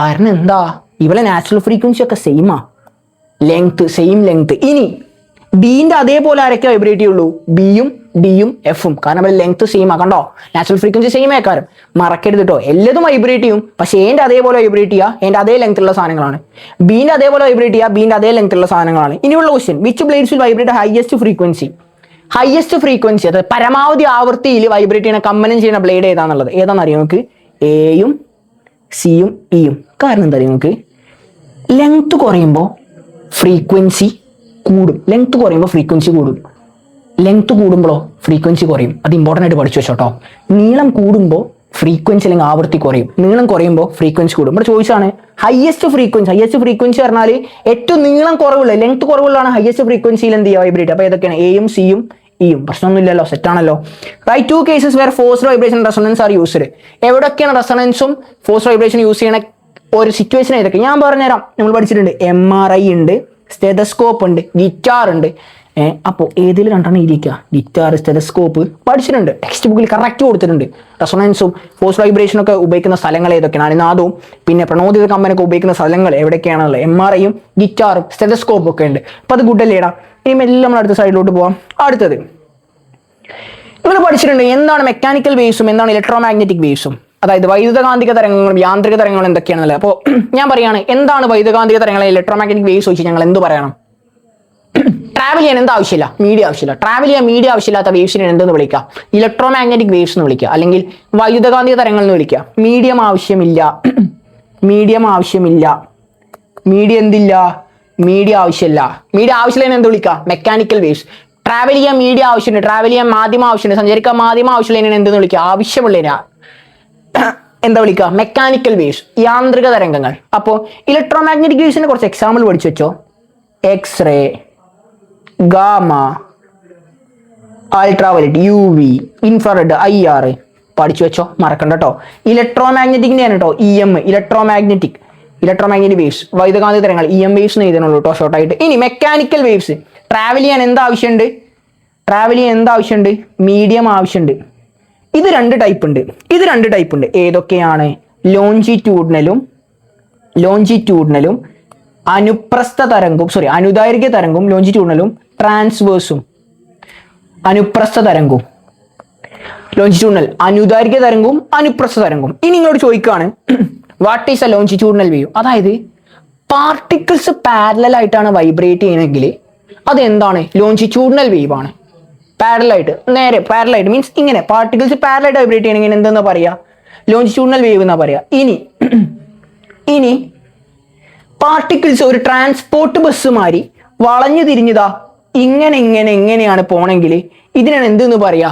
കാരണം എന്താ? ഇവളെ നാച്ചുറൽ ഫ്രീക്വൻസി ഒക്കെ സെയിമാ, സെയിം ലെങ്ത്. ഇനി ബീന്റെ അതേപോലെ ആരൊക്കെ വൈബ്രേറ്റ് ചെയ്യുള്ളൂ? ബിയും ഡിയും എഫും. കാരണം ഇവിടെ ലെങ്ത് സെയിം ആ. കണ്ടോ? നാച്ചുറൽ ഫ്രീക്വൻസി സെയിം ആക്കാരം. മറക്കരുത് കേട്ടോ. എല്ലാതും വൈബ്രേറ്റ് ചെയ്യും, പക്ഷെ എൻ്റെ അതേപോലെ വൈബ്രേറ്റ് ചെയ്യുക എൻ്റെ അതേ ലെങ്ത്തുള്ള സാധനങ്ങളാണ്. ബീന്റെ അതേപോലെ വൈബ്രേറ്റ് ചെയ്യുക ബീന്റെ അതേ ലെങ്ത്തുള്ള സാധനങ്ങളാണ്. ഇനിയുള്ള question, which blades will vibrate highest frequency? അത് പരമാവധി ആവൃത്തിയിൽ വൈബ്രേറ്റ് ചെയ്യുന്ന കമ്പനം ചെയ്യുന്ന ബ്ലേഡ് ഏതാണെന്നുള്ളത്. ഏതാണെന്നറിയാം നമുക്ക്? എയും സിയും ഇയും. കാരണം എന്താ അറിയാം നമുക്ക്? ലെങ്ത് കുറയുമ്പോൾ ഫ്രീക്വൻസി കൂടും. ലെങ്ത് കൂടുമ്പോഴോ ഫ്രീക്വൻസി കുറയും. അത് ഇമ്പോർട്ടൻ്റ് ആയിട്ട് പഠിച്ചു വെച്ചോട്ടോ. നീളം കൂടുമ്പോൾ ഫ്രീക്വൻസി അല്ലെങ്കിൽ ആവൃത്തി കുറയും, നീളം കുറയുമ്പോൾ ഫ്രീക്വൻസി കൂടും. ഇവിടെ ചോദിച്ചാണ് ഹയസ്റ്റ് ഫ്രീക്വൻസി പറഞ്ഞാൽ ഏറ്റവും നീളം കുറവുള്ള ലെങ്ത് കുറവുള്ളതാണ് ഹയസ്റ്റ് ഫ്രീക്വൻസിയിൽ എന്ത് ചെയ്യുക? വൈബ്രേറ്റ്. അപ്പോൾ ഏതൊക്കെയാണ്? എയും സിയും ഇയും. പ്രശ്നമൊന്നുമില്ലല്ലോ, സെറ്റാണല്ലോ. Right, 2 cases where forced vibration resonance are used. എവിടെയൊക്കെയാണ് റെസൊണൻസും ഫോഴ്സ്ഡ് വൈബ്രേഷൻ യൂസ് ചെയ്യണ ഒരു സിറ്റുവേഷൻ ഏതൊക്കെ ഞാൻ പറഞ്ഞുതരാം. നമ്മൾ പഠിച്ചിട്ടുണ്ട്. MRI ഉണ്ട്, സ്റ്റെതസ്കോപ്പ് ഉണ്ട്, ഗിറ്റാർ ഉണ്ട്. അപ്പോൾ ഏതിൽ രണ്ടെണ്ണം ഇരിക്കുക? ഗിറ്റാർ, സ്റ്റെതസ്കോപ്പ് പഠിച്ചിട്ടുണ്ട്, ടെക്സ്റ്റ് ബുക്കിൽ കറക്റ്റ് കൊടുത്തിട്ടുണ്ട്. റെസൊണൻസും ഫോഴ്സ് വൈബ്രേഷനും ഒക്കെ ഉപയോഗിക്കുന്ന സ്ഥലങ്ങൾ ഏതൊക്കെയാണ്? അനുനാദവും പിന്നെ പ്രണോദിത കമ്പനൊക്കെ ഉപയോഗിക്കുന്ന സ്ഥലങ്ങൾ എവിടെയൊക്കെയാണുള്ളത്? MRIയും ഗിറ്റാറും സ്റ്റെതസ്കോപ്പും ഒക്കെ ഉണ്ട്. അപ്പോൾ അത് ഗുഡ് അല്ലേടാ? ഇനി എല്ലാം നമ്മൾ അടുത്ത സൈഡിലോട്ട് പോവാം. അടുത്തത് നിങ്ങൾ പഠിച്ചിട്ടുണ്ട് എന്താണ് മെക്കാനിക്കൽ വേവ്സും എന്താണ് ഇലക്ട്രോ മാഗ്നറ്റിക് വേവ്സും. അതായത് വൈദ്യുതകാന്തിക തരംഗങ്ങളും യാന്ത്രിക തരംഗങ്ങളും എന്തൊക്കെയാണല്ലേ. അപ്പോൾ ഞാൻ പറയാണ്, എന്താണ് വൈദ്യുതകാന്തിക തരംഗങ്ങൾ ഇലക്ട്രോ മാഗ്നറ്റിക് വേവ്സ് ചോദിച്ചാൽ ഞങ്ങൾ എന്ത് പറയണം? ട്രാവൽ ചെയ്യാൻ എന്താ ആവശ്യമില്ല? മീഡിയ ആവശ്യമില്ല. ട്രാവൽ ചെയ്യാൻ മീഡിയ ആവശ്യമില്ലാത്ത വേവ്സിനെ എന്തെന്ന് വിളിക്കാം? ഇലക്ട്രോ മാഗ്നറ്റിക് വേവ്സ് എന്ന് വിളിക്കുക, അല്ലെങ്കിൽ വൈദ്യുതകാന്തിക തരംഗങ്ങൾ എന്ന് വിളിക്കുക. മീഡിയം ആവശ്യമില്ല. മീഡിയ ആവശ്യമില്ല എന്ത് വിളിക്കുക? Mechanical waves. ട്രാവൽ ചെയ്യാൻ മീഡിയ ആവശ്യമുണ്ട്, ട്രാവൽ ചെയ്യാൻ മാധ്യമം ആവശ്യമുണ്ട്, സഞ്ചരിക്കാൻ മാധ്യമം ആവശ്യമുള്ളതിനെ എന്തെന്ന് വിളിക്കുക? ആവശ്യമുള്ളതിനാ എന്താ വിളിക്കുക? മെക്കാനിക്കൽ വേവ്സ്, യാന്ത്രിക തരംഗങ്ങൾ. അപ്പോൾ ഇലക്ട്രോ മാഗ്നറ്റിക് വേവ്സിന്റെ കുറച്ച് എക്സാമ്പിൾ പഠിച്ചു വെച്ചോ. X ray, gamma, ultraviolet, UV, infrared, IR പഠിച്ചു വെച്ചോ, മറക്കണ്ട കേട്ടോ. ഇലക്ട്രോ മാഗ്നറ്റിക്കിന്റെ ആണ് കേട്ടോ EM, ഇലക്ട്രോ മാഗ്നറ്റിക് വേവ്സ്, വൈദ്യുതകാന്തിക തരംഗങ്ങൾ EM വേവ്സ് എന്ന് എഴുതണുള്ളൂ കേട്ടോ ഷോർട്ടായിട്ട്. ഇനി മെക്കാനിക്കൽ വേവ്സ്, ട്രാവൽ ചെയ്യാൻ എന്താ ആവശ്യമുണ്ട്? മീഡിയം ആവശ്യമുണ്ട്. ഇത് രണ്ട് ടൈപ്പ് ഉണ്ട്. ഏതൊക്കെയാണ്? ലോഞ്ചിറ്റ്യൂഡിനലും ലോഞ്ചിറ്റ്യൂഡിനലും അനുപ്രസ്ഥ തരംഗവും അനുദൈർഘ്യ തരംഗവും ലോഞ്ചിറ്റ്യൂഡിനലും ട്രാൻസ്വേഴ്സും അനുപ്രസ്ഥ തരംഗവും ലോഞ്ചിറ്റ്യൂഡിനൽ അനുദൈർഘ്യ തരംഗവും അനുപ്രസ്ഥ തരംഗവും. ഇനി നിങ്ങളോട് ചോദിക്കുകയാണ് what is A longitudinal wave, അതായത് പാർട്ടിക്കിൾസ് പാരലൽ ആയിട്ടാണ് വൈബ്രേറ്റ് ചെയ്യണമെങ്കിൽ അത് എന്താണ്? ലോഞ്ചിറ്റ്യൂഡിനൽ വേവ് ആണ്. പാരലായിട്ട് നേരെ പാരലായിട്ട് മീൻസ് ഇങ്ങനെ പാർട്ടിക്കിൾസ് പാരലായിട്ട് വൈബ്രേറ്റ് ചെയ്യണമെങ്കിൽ എന്തെന്നാ പറയാ? ലോഞ്ചിറ്റ്യൂഡിനൽ വേവ് എന്നാ പറയാ. ഇനി പാർട്ടിക്കിൾസ് ഒരു ട്രാൻസ്പോർട്ട് ബസ് മാതിരി വളഞ്ഞു തിരിഞ്ഞതാ ഇങ്ങനെയാണ് പോണെങ്കിൽ ഇതിനാണ് എന്തെന്ന് പറയാ?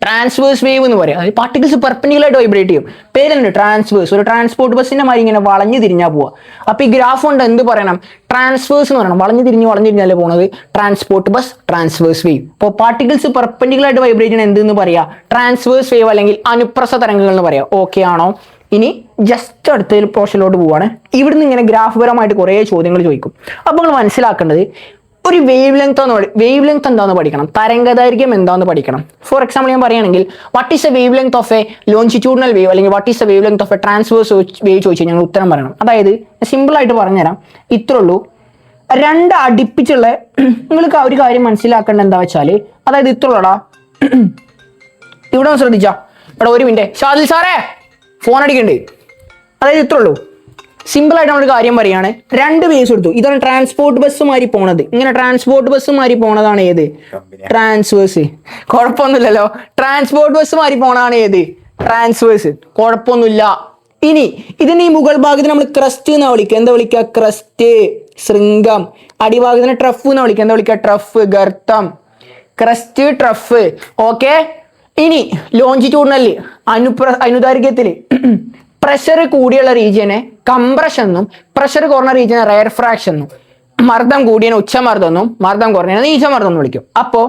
ട്രാൻസ്വേഴ്സ് വേവ് എന്ന് പറയാം. അതായത് പാർട്ടിക്കിൾസ് പെർപെൻഡിക്കുലർ ആയിട്ട് വൈബ്രേറ്റ് ചെയ്യും. പേരുണ്ട് ട്രാൻസ്വേഴ്സ്. ഒരു ട്രാൻസ്പോർട്ട് ബസ്സിന്റെ മാതിരി ഇങ്ങനെ വളഞ്ഞു തിരിഞ്ഞാൽ പോവുക. അപ്പൊ ഈ ഗ്രാഫ് കൊണ്ട് എന്ത് പറയണം? ട്രാൻസ്വേഴ്സ് എന്ന് പറയണം. വളഞ്ഞു തിരിഞ്ഞാലേ പോകുന്നത് ട്രാൻസ്പോർട്ട് ബസ്, ട്രാൻസ്വേഴ്സ് വേവ്. അപ്പോൾ പാർട്ടിക്കിൾസ് പെർപെൻഡിക്കുലർ ആയിട്ട് വൈബ്രേറ്റ് ചെയ്യണം എന്തെന്ന് പറയാ? ട്രാൻസ്വേഴ്സ് വേവ് അല്ലെങ്കിൽ അനുപ്രസ്ഥ തരംഗങ്ങൾ എന്ന് പറയാം. ഓക്കെ ആണോ? ഇനി ജസ്റ്റ് അടുത്ത പോർഷനിലോട്ട് പോവാണ്. ഇവിടുന്ന് ഇങ്ങനെ ഗ്രാഫ്പരമായിട്ട് കുറേ ചോദ്യങ്ങൾ ചോദിക്കും. അപ്പോൾ നിങ്ങൾ മനസ്സിലാക്കേണ്ടത് ഒരു വേവ് ലെങ്ത് എന്താണെന്ന് പഠിക്കണം, തരംഗദൈർഘ്യം എന്താണെന്ന് പഠിക്കണം. ഫോർ എക്സാമ്പിൾ ഞാൻ പറയുകയാണെങ്കിൽ what is a wave length of a longitudinal wave അല്ലെങ്കിൽ what is a wave length of a transverse wave ചോദിച്ചാൽ ഞങ്ങൾ ഉത്തരം പറയണം. അതായത് സിമ്പിൾ ആയിട്ട് പറഞ്ഞുതരാം, ഇത്രേ ഉള്ളൂ. രണ്ട് അടുപ്പിച്ചുള്ള നിങ്ങൾക്ക് ഒരു കാര്യം മനസ്സിലാക്കേണ്ടത് എന്താ വെച്ചാൽ, അതായത് ഇത്ര ഉള്ളടാ, ഇവിടെ ഒന്ന് ശ്രദ്ധിച്ചാ, ഇവിടെ ഒരു മിനിറ്റ് ഷാദിൽ സാറേ ഫോൺ അടിക്കണ്ടേ. അതായത് ഇത്രേ ഉള്ളൂ. സിമ്പിൾ ആയിട്ട് നമ്മളൊരു കാര്യം പറയുകയാണ്, രണ്ട് വേവ്സ് എടുത്തു. ഇതാണ് ട്രാൻസ്പോർട്ട് ബസ് മാറി പോണത്. ഇങ്ങനെ ട്രാൻസ്പോർട്ട് ബസ് മാറി പോണതാണ് ഏത്? ട്രാൻസ്വേഴ്സ്. കുഴപ്പമൊന്നുമില്ലല്ലോ. ട്രാൻസ്പോർട്ട് ബസ് മാറി പോണതാണ് ഏത്? ട്രാൻസ്വേഴ്സ്. കുഴപ്പമൊന്നുമില്ല. ഇനി ഇതിന് ഈ മുകൾ ഭാഗത്തിന് നമ്മൾ ക്രസ്റ്റ് എന്നാ വിളിക്കുക. എന്താ വിളിക്കുക? ക്രസ്റ്റ്, ശൃംഗം. അടിഭാഗത്തിന് ട്രഫ് എന്നാ വിളിക്കുക. എന്താ വിളിക്കുക? ട്രഫ്, ഗർത്തം. Crest, trough. ഓക്കെ. ഇനി ലോഞ്ചിറ്റ്യൂഡിനല് അനുദൈർഘ്യത്തില് പ്രഷർ കൂടിയുള്ള റീജിയനെ കംപ്രഷൻ എന്നും പ്രഷർ കുറഞ്ഞ റീജിയനെ റെയർഫ്രാക്ഷൻ എന്നും, മർദ്ദം കൂടിയതിനെ ഉച്ചമർദ്ദം എന്നും മർദ്ദം കുറഞ്ഞതിനെ നീച്ചമർദ്ദം എന്ന് വിളിക്കും. അപ്പോ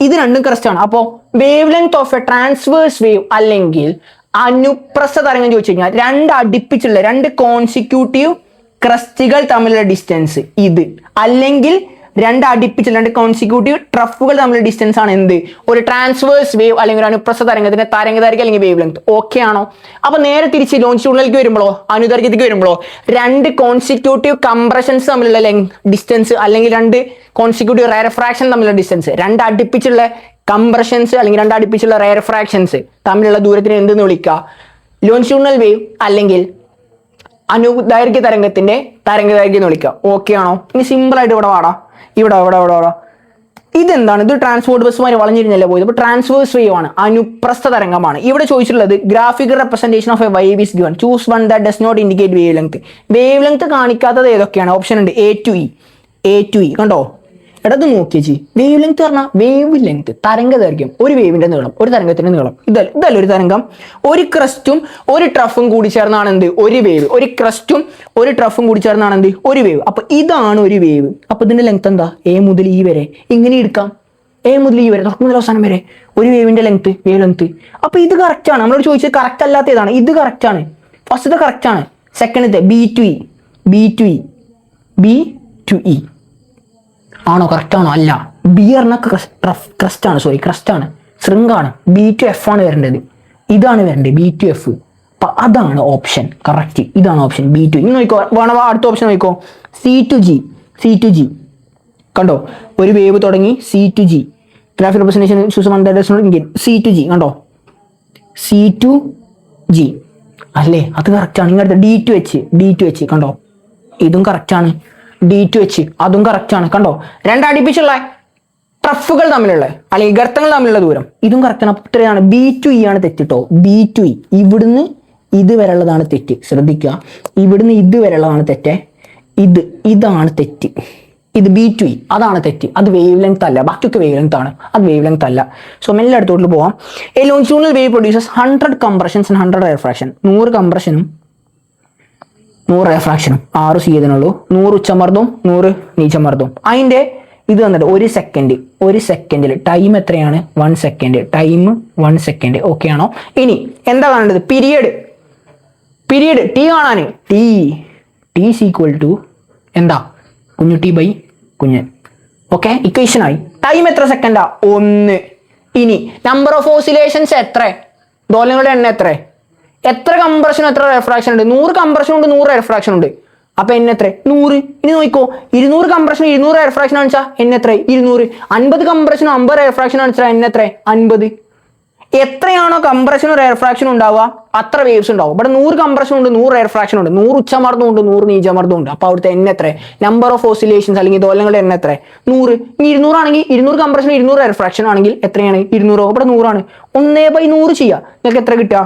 ഇത് രണ്ടും ക്രസ്റ്റ് ആണ്. അപ്പോ wave length of a transverse wave അല്ലെങ്കിൽ അനുപ്രസ്ഥ തരംഗം ചോദിച്ചു കഴിഞ്ഞാൽ രണ്ട് അടുപ്പിച്ചുള്ള രണ്ട് കോൺസിക്യൂട്ടീവ് ക്രസ്റ്റുകൾ തമ്മിലുള്ള ഡിസ്റ്റൻസ് ഇത്, അല്ലെങ്കിൽ രണ്ട് അടുപ്പിച്ചുള്ള രണ്ട് കോൺസിക്യൂട്ടീവ് ട്രഫുകൾ തമ്മിലുള്ള ഡിസ്റ്റൻസ് ആണ് എന്ത്? ഒരു ട്രാൻസ്വേഴ്സ് വേവ് അല്ലെങ്കിൽ ഒരു അനുപ്രസ്ഥ തരംഗത്തിന്റെ തരംഗദൈർഘ്യം അല്ലെങ്കിൽ വേവ് ലെങ്ത്. ഓക്കെ ആണോ? അപ്പൊ നേരെ തിരിച്ച് ലോഞ്ചിറ്റ്യൂഡിനലേക്ക് വരുമ്പോഴോ അനുദൈർഘ്യത്തിലേക്ക് വരുമ്പോഴോ രണ്ട് കോൺസിക്യൂട്ടീവ് കംപ്രഷൻസ് തമ്മിലുള്ള ഡിസ്റ്റൻസ് അല്ലെങ്കിൽ രണ്ട് കോൺസിക്യൂട്ടീവ് റെയർഫ്രാക്ഷൻ തമ്മിലുള്ള ഡിസ്റ്റൻസ്, രണ്ട് അടുപ്പിച്ചുള്ള കംപ്രഷൻസ് അല്ലെങ്കിൽ രണ്ട് അടുപ്പിച്ചുള്ള റെയർഫ്രാക്ഷൻസ് തമ്മിലുള്ള ദൂരത്തിന് എന്തെന്ന് വിളിക്കുക? ലോഞ്ചിറ്റ്യൂഡിനൽ വേവ് അല്ലെങ്കിൽ അനുദൈർഘ്യ തരംഗത്തിന്റെ തരംഗദൈർഘ്യം എന്ന് വിളിക്കുക. ഓക്കെ ആണോ? ഇനി സിമ്പിൾ ആയിട്ട് ഇവിടെ വാടാ, ഇവിടെ ഇതെന്താണ്? ഇത് ട്രാൻസ്പോർട്ട് ബസ്സുമാരി വളഞ്ഞിരുന്നല്ലേ പോയത്. അപ്പോൾ ട്രാൻസ്വേഴ്സ് വേവ് ആണ്, അനുപ്രസ്ഥ തരംഗമാണ്. ഇവിടെ ചോദിച്ചിട്ടുള്ളത് graphical representation of a wave is given, choose one that does not indicate wave length. Wave length കാണിക്കാത്തത് ഏതൊക്കെയാണ്? ഓപ്ഷൻ ഉണ്ട് എ ടു ഇ. കണ്ടോ? ഇടത് നോക്കിയേ. വേവ് ലെങ്ത് പറഞ്ഞാൽ വേവ് ലെങ്ത് തരംഗദൈർഘ്യം, ഒരു വേവിന്റെ നീളം, ഒരു തരംഗത്തിന്റെ നീളം. ഇതല്ല ഒരു തരംഗം. ഒരു ക്രസ്റ്റും ഒരു ട്രഫും കൂടി ചേർന്നാണ് എന്ത്? ഒരു വേവ്. ഒരു ക്രസ്റ്റും ഒരു ട്രഫും കൂടി ചേർന്നാണ് എന്ത്? ഒരു വേവ്. അപ്പൊ ഇതാണ് ഒരു വേവ്. അപ്പൊ ഇതിന്റെ ലെങ്ത് എന്താ? എ മുതൽ ഇ വരെ. ഇങ്ങനെ എടുക്കാം, എ മുതൽ ഇ വരെ, തുടക്കം മുതൽ അവസാനം വരെ ഒരു വേവിന്റെ ലെങ്ത്, വേവ് ലെങ്ത്. അപ്പൊ ഇത് കറക്റ്റ് ആണ്. നമ്മളോട് ചോദിച്ചത് കറക്റ്റ് അല്ലാത്ത ഏതാണ്? ഇത് കറക്റ്റ് ആണ്. ഫസ്റ്റത്തെ കറക്റ്റ് ആണ്. സെക്കൻഡത്തെ ബി ടു ഇ ആണോ? കറക്റ്റ് ആണോ? അല്ല. ബി പറഞ്ഞ ക്രസ്റ്റ് ആണ്, ശൃംഗാണ്. ബി ടു എഫ് ആണ് വരേണ്ടത്. ഇതാണ് വരേണ്ടത് ബി ടു എഫ്. അപ്പൊ അതാണ് ഓപ്ഷൻ കറക്റ്റ്. ഇതാണ് ഓപ്ഷൻ ബി ടു. ഇനി നോക്കോ, വേണോ അടുത്ത ഓപ്ഷൻ നോക്കോ, സി ടു ജി. കണ്ടോ? ഒരു വേവ് തുടങ്ങി C to G. Graphic representation C to G. കണ്ടോ? സി ടു ജി അല്ലേ? അത് കറക്റ്റ് ആണ്. ഇങ്ങനത്തെ ഡി ടു എച്ച്. കണ്ടോ? ഇതും കറക്റ്റ് ആണ്. ഡി ടു എച്ച് അതും കറക്റ്റ് ആണ്. കണ്ടോ? രണ്ടടിപ്പിച്ചുള്ള ട്രഫുകൾ തമ്മിലുള്ള അല്ലെങ്കിൽ ഗർത്തങ്ങൾ തമ്മിലുള്ള ദൂരം ഇതും കറക്റ്റ് ആണ്. അപ്പൊ ഇത്രയാണ്. ബി ടു ഇ ആണ് തെറ്റിട്ടോ. ബി ടു ഇ ഇവിടുന്ന് ഇത് വരെയുള്ളതാണ് തെറ്റ്. ശ്രദ്ധിക്കുക, ഇവിടുന്ന് ഇത് വരെയുള്ളതാണ് തെറ്റ്. ഇതാണ് തെറ്റ്. ഇത് ബി ടു ഇ അതാണ് തെറ്റ്. അത് വേവ് ലെങ്ത് അല്ല. ബാക്കിയൊക്കെ വേവ് ലെങ്ത് ആണ്, അത് വേവ് ലെങ്ത് അല്ല. സോ മെല്ലെ അടുത്തോട്ട് പോവാം. A longitudinal wave produces 100 compressions and 100 റെയർഫ്രാക്ഷൻ. 100 കംപ്രഷനും 100 റെഫ്രാക്ഷനും 6 ചെയ്തതിനുള്ളൂ. 100 ഉച്ചമർദ്ദവും 100 നീച്ചമർദ്ദവും. അതിന്റെ ഇത് വന്നിട്ട് ഒരു സെക്കൻഡിൽ ടൈം എത്രയാണ്? 1 സെക്കൻഡ്. Time 1 second. ഓക്കെ ആണോ? ഇനി എന്താ കാണേണ്ടത്? പീരിയഡ് ടി കാണാന് ടി ഈസ് ഈക്വൽ ടു എന്താ? കുഞ്ഞു ടി ബൈ കുഞ്ഞൻ. ഓക്കെ, ഇക്വേഷനായി. ടൈം എത്ര സെക്കൻഡാ? 1. ഇനി നമ്പർ ഓഫ് ഓസിലേഷൻസ് എത്ര? ദോലങ്ങളുടെ എണ്ണം എത്ര? എത്ര കംപ്രഷനും എത്ര റിഫ്രാക്ഷൻ ഉണ്ട്? 100 കംപ്രഷൻ ഉണ്ട്, 100 റിഫ്രാക്ഷൻ ഉണ്ട്. അപ്പൊ എന്നെ എത്ര? 100. ഇനി നോക്കിക്കോ, 200 കംപ്രഷൻ 200 റിഫ്രാക്ഷൻ ആണെച്ചാ എന്നെ എത്ര? 200. 50 കംപ്രഷനും 50 റിഫ്രാക്ഷൻ ആണെച്ചാ എന്നെ എത്ര? 50. എത്രയാണോ കംപ്രഷനും റിഫ്രാക്ഷനും ഉണ്ടാവുക അത്ര വേവ്സ് ഉണ്ടാവും. ഇവിടെ 100 കംപ്രഷൻ ഉണ്ട്, 100 റിഫ്രാക്ഷൻ ഉണ്ട്, 100 ഉച്ചമർദ്ദം ഉണ്ട്, 100 നീചമർദ്ദം ഉണ്ട്. അപ്പൊ അവിടുത്തെ എണ്ണ എത്ര? നമ്പർ ഓഫ് ഓസിലേഷൻസ് അല്ലെങ്കിൽ ദോലങ്ങളുടെ എണ്ണ എത്ര? 100. ഇനി 200 ആണെങ്കിൽ 200 കംപ്രഷൻ 200 റിഫ്രാക്ഷൻ ആണെങ്കിൽ എത്രയാണ്? 200. ഇവിടെ 100 ആണ്. 1/100 ചെയ്യുക, നിങ്ങൾക്ക് എത്ര കിട്ടുക?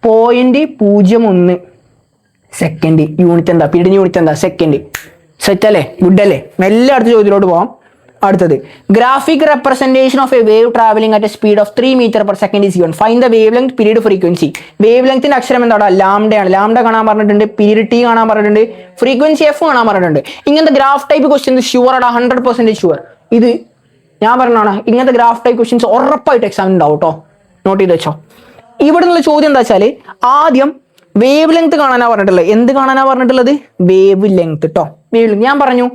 0.01 സെക്കൻഡ്. യൂണിറ്റ് എന്താ? പീരീഡിന് യൂണിറ്റ് എന്താ? സെക്കൻഡ്. സെറ്റ് അല്ലേ? ഗുഡ് അല്ലേ? എല്ലാ അടുത്ത ചോദ്യത്തിലോട്ട് പോവാം. അടുത്തത്, graphic representation of a wave travelling at a speed of 3 metre per second is given. Find the wave length, period, frequency. Wave ലെങ്ത്തിന്റെ അക്ഷരം എന്താണ്? ലാംഡയാണ്. ലാംഡ കാണാൻ പറഞ്ഞിട്ടുണ്ട്, പീരീഡ് ടി കാണാൻ പറഞ്ഞിട്ടുണ്ട്, ഫ്രീക്വൻസി എഫ് കാണാൻ പറഞ്ഞിട്ടുണ്ട്. ഇങ്ങനത്തെ ഗ്രാഫ് ടൈപ്പ് ക്വസ്റ്റ്യൻസ് ഷുവർ ആണ്, 100% ഷുവർ. ഇത് ഞാൻ പറഞ്ഞാണ്, ഇങ്ങനത്തെ ഗ്രാഫ് ടൈപ്പ് ക്വസ്റ്റ്യൻസ് ഉറപ്പായിട്ട് എക്സാമിന് ഉണ്ടാവും കേട്ടോ, നോട്ട് ചെയ്ത് വെച്ചോ. ഇവിടെ നിന്നുള്ള ചോദ്യം എന്താ വെച്ചാൽ, ആദ്യം വേവ് ലെങ്ത് കാണാനാ പറഞ്ഞിട്ടുള്ളത്. എന്ത് കാണാനാ പറഞ്ഞിട്ടുള്ളത്? വേവ് ലെങ്ത് കേട്ടോ. വേവ് ലെങ്ത് ഞാൻ പറഞ്ഞു,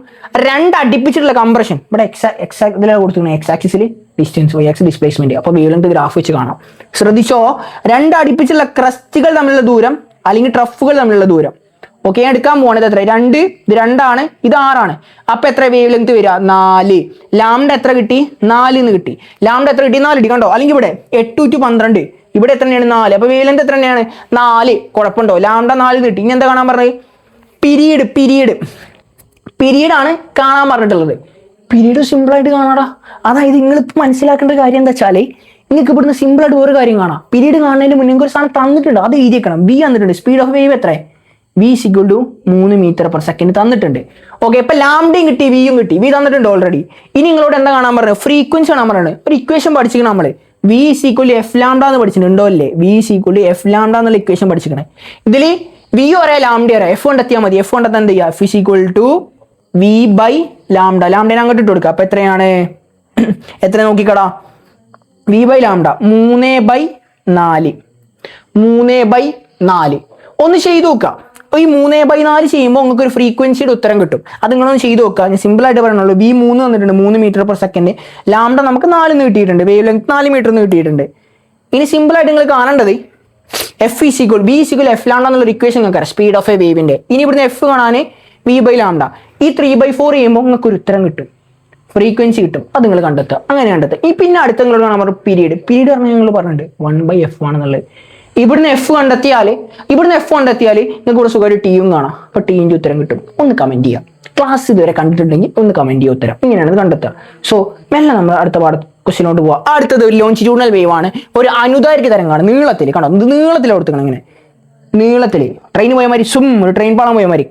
2 അടുപ്പിച്ചിട്ടുള്ള കംപ്രഷൻ. ഇവിടെ ഇതിലാണ് കൊടുത്തിരിക്കുന്നത്, എക്സ് ആക്സിസിൽ ഡിസ്റ്റൻസ്, വൈ ആക്സിസ് ഡിസ്പ്ലേസ്മെന്റ്. അപ്പോൾ വേവ് ലെങ്ത് ഗ്രാഫ് വെച്ച് കാണാം. ശ്രദ്ധിച്ചോ, 2 അടുപ്പിച്ചുള്ള ക്രസ്റ്റുകൾ തമ്മിലുള്ള ദൂരം അല്ലെങ്കിൽ ട്രഫുകൾ തമ്മിലുള്ള ദൂരം. ഓക്കെ, ഞാൻ എടുക്കാൻ പോകണത് എത്ര? 2. ഇത് 2 ആണ്, ഇത് 6 ആണ്. അപ്പൊ എത്ര വേവ് ലെങ്ത് വരിക? 4. ലാംഡ എത്ര കിട്ടി? 4 എന്ന് കിട്ടി. ലാംഡ എത്ര കിട്ടി? 4 കിട്ടി. കണ്ടോ? അല്ലെങ്കിൽ ഇവിടെ 8 to 12, ഇവിടെ എത്ര തന്നെയാണ്? 4. അപ്പൊ വേവ് ലെങ്ത് എത്ര തന്നെയാണ്? 4. കുഴപ്പമുണ്ടോ? ലാംഡ 4 കിട്ടി. ഇനി എന്താ കാണാൻ പറഞ്ഞത്? പീരീഡ് ആണ് കാണാൻ പറഞ്ഞിട്ടുള്ളത്. പീരീഡ് സിമ്പിൾ ആയിട്ട് കാണാടാ. അതായത് നിങ്ങൾ ഇപ്പൊ മനസ്സിലാക്കേണ്ട കാര്യം എന്താ വെച്ചാല്, നിങ്ങൾക്ക് ഇവിടുന്ന് സിമ്പിൾ ആയിട്ട് ഒരു കാര്യം കാണാം. പീരീഡ് കാണുന്നതിന് മുന്നേ ഒരു സാധനം തന്നിട്ടുണ്ട്, അത് എഴുതിയേക്കണം. ബി തന്നിട്ടുണ്ട്. സ്പീഡ് ഓഫ് വേവ് എത്ര? v = 3 മീറ്റർ പെർ സെക്കൻഡ് തന്നിട്ടുണ്ട്. ഓക്കെ, ഇപ്പൊ ലാംഡയും കിട്ടി, വിയും കിട്ടി. വി തന്നിട്ടുണ്ട് ഓൾറെഡി. ഇനി നിങ്ങളോട് എന്താ കാണാൻ പറഞ്ഞത്? ഫ്രീക്വൻസി കാണാൻ പറഞ്ഞത്. ഒരു ഇക്വേഷൻ പഠിച്ചിരിക്കണം നമ്മള്. v = f ലാംഡ എന്ന് പഠിച്ചിട്ടുണ്ടോ അല്ലേ? v = f ലാംഡ എന്നുള്ള ഇക്വേഷൻ പഠിച്ചിരിക്കണേ. ഇതില് വി അറിയാം, ലാംഡ അറിയാം. എഫ് കണ്ടെത്തിയാൽ മതി. എഫ് കണ്ടെത്താൻ എന്ത് ചെയ്യുക? f = v/ലാംഡ. ലാംഡേനെ അങ്ങോട്ട് ഇട്ട് കൊടുക്കുക. അപ്പൊ എത്രയാണ്? എത്ര നോക്കിക്കടാ? v/ലാംഡ 3/4. 3/4 ഒന്ന് ചെയ്തു നോക്കാം. ഈ 3/4 ചെയ്യുമ്പോൾ നിങ്ങൾക്ക് ഒരു ഫ്രീക്വൻസിയുടെ ഉത്തരം കിട്ടും. അത് നിങ്ങളൊന്ന് ചെയ്ത് നോക്കുക. ഞാൻ സിമ്പിൾ ആയിട്ട് പറയണുള്ളൂ. v 3 തന്നിട്ടുണ്ട്, 3 മീറ്റർ പെർ സെക്കൻഡ്. ലാംഡ നമുക്ക് 4 എന്ന് കിട്ടിയിട്ടുണ്ട്. വേവ് ലെങ്ത് 4 മീറ്റർ എന്ന് കിട്ടിയിട്ടുണ്ട്. ഇനി സിമ്പിൾ ആയിട്ട് നിങ്ങൾ കാണേണ്ടത് v = f ലാംഡ എന്നുള്ള ഇക്വേഷൻ നിങ്ങൾക്ക് അറിയാം, സ്പീഡ് ഓഫ് എ വേവിന്റെ. ഇനി ഇവിടുന്ന് f കാണാൻ v/ലാംഡ. ഈ 3/4 ചെയ്യുമ്പോൾ നിങ്ങൾക്ക് ഒരു ഉത്തരം കിട്ടും, ഫ്രീക്വൻസി കിട്ടും. അത് നിങ്ങൾ കണ്ടെത്തുക. അങ്ങനെ കണ്ടെത്തുക. ഈ പിന്നെ അടുത്ത നിങ്ങളോട് കാണാൻ പറഞ്ഞു പീരീഡ്. പീരീഡ് പറഞ്ഞാൽ ഞങ്ങൾ പറഞ്ഞിട്ടുണ്ട് 1/f ആണെന്നുള്ളത്. ഇവിടുന്ന് f കണ്ടെത്തിയാൽ നിങ്ങൾക്ക് ഇവിടെ സുഖമായിട്ട് ടിയും കാണാം. അപ്പൊ ടീൻ്റെ ഉത്തരം കിട്ടും. ഒന്ന് കമന്റ് ചെയ്യാം. ക്ലാസ് ഇതുവരെ കണ്ടിട്ടുണ്ടെങ്കിൽ ഒന്ന് കമന്റ് ചെയ്യുക ഉത്തരം. ഇങ്ങനെയാണ് ഇത് കണ്ടെത്തുക. സോ മെല്ലെ നമ്മൾ അടുത്ത ക്വസ്റ്റിനോട്ട് പോവാം. അടുത്തത് ഒരു ലോഞ്ചിറ്റ്യൂഡിനൽ വേവ് ആണ്. ഒരു അനുദൈർഘ്യ തരംഗമാണ്. നീളത്തിൽ കണ്ടോ, ഇത് നീളത്തിൽ കൊടുക്കണം. ഇങ്ങനെ നീളത്തിൽ ട്രെയിൻ പോയ മാതിരി, ഒരു ട്രെയിൻ പാളം പോയ മാതിരി.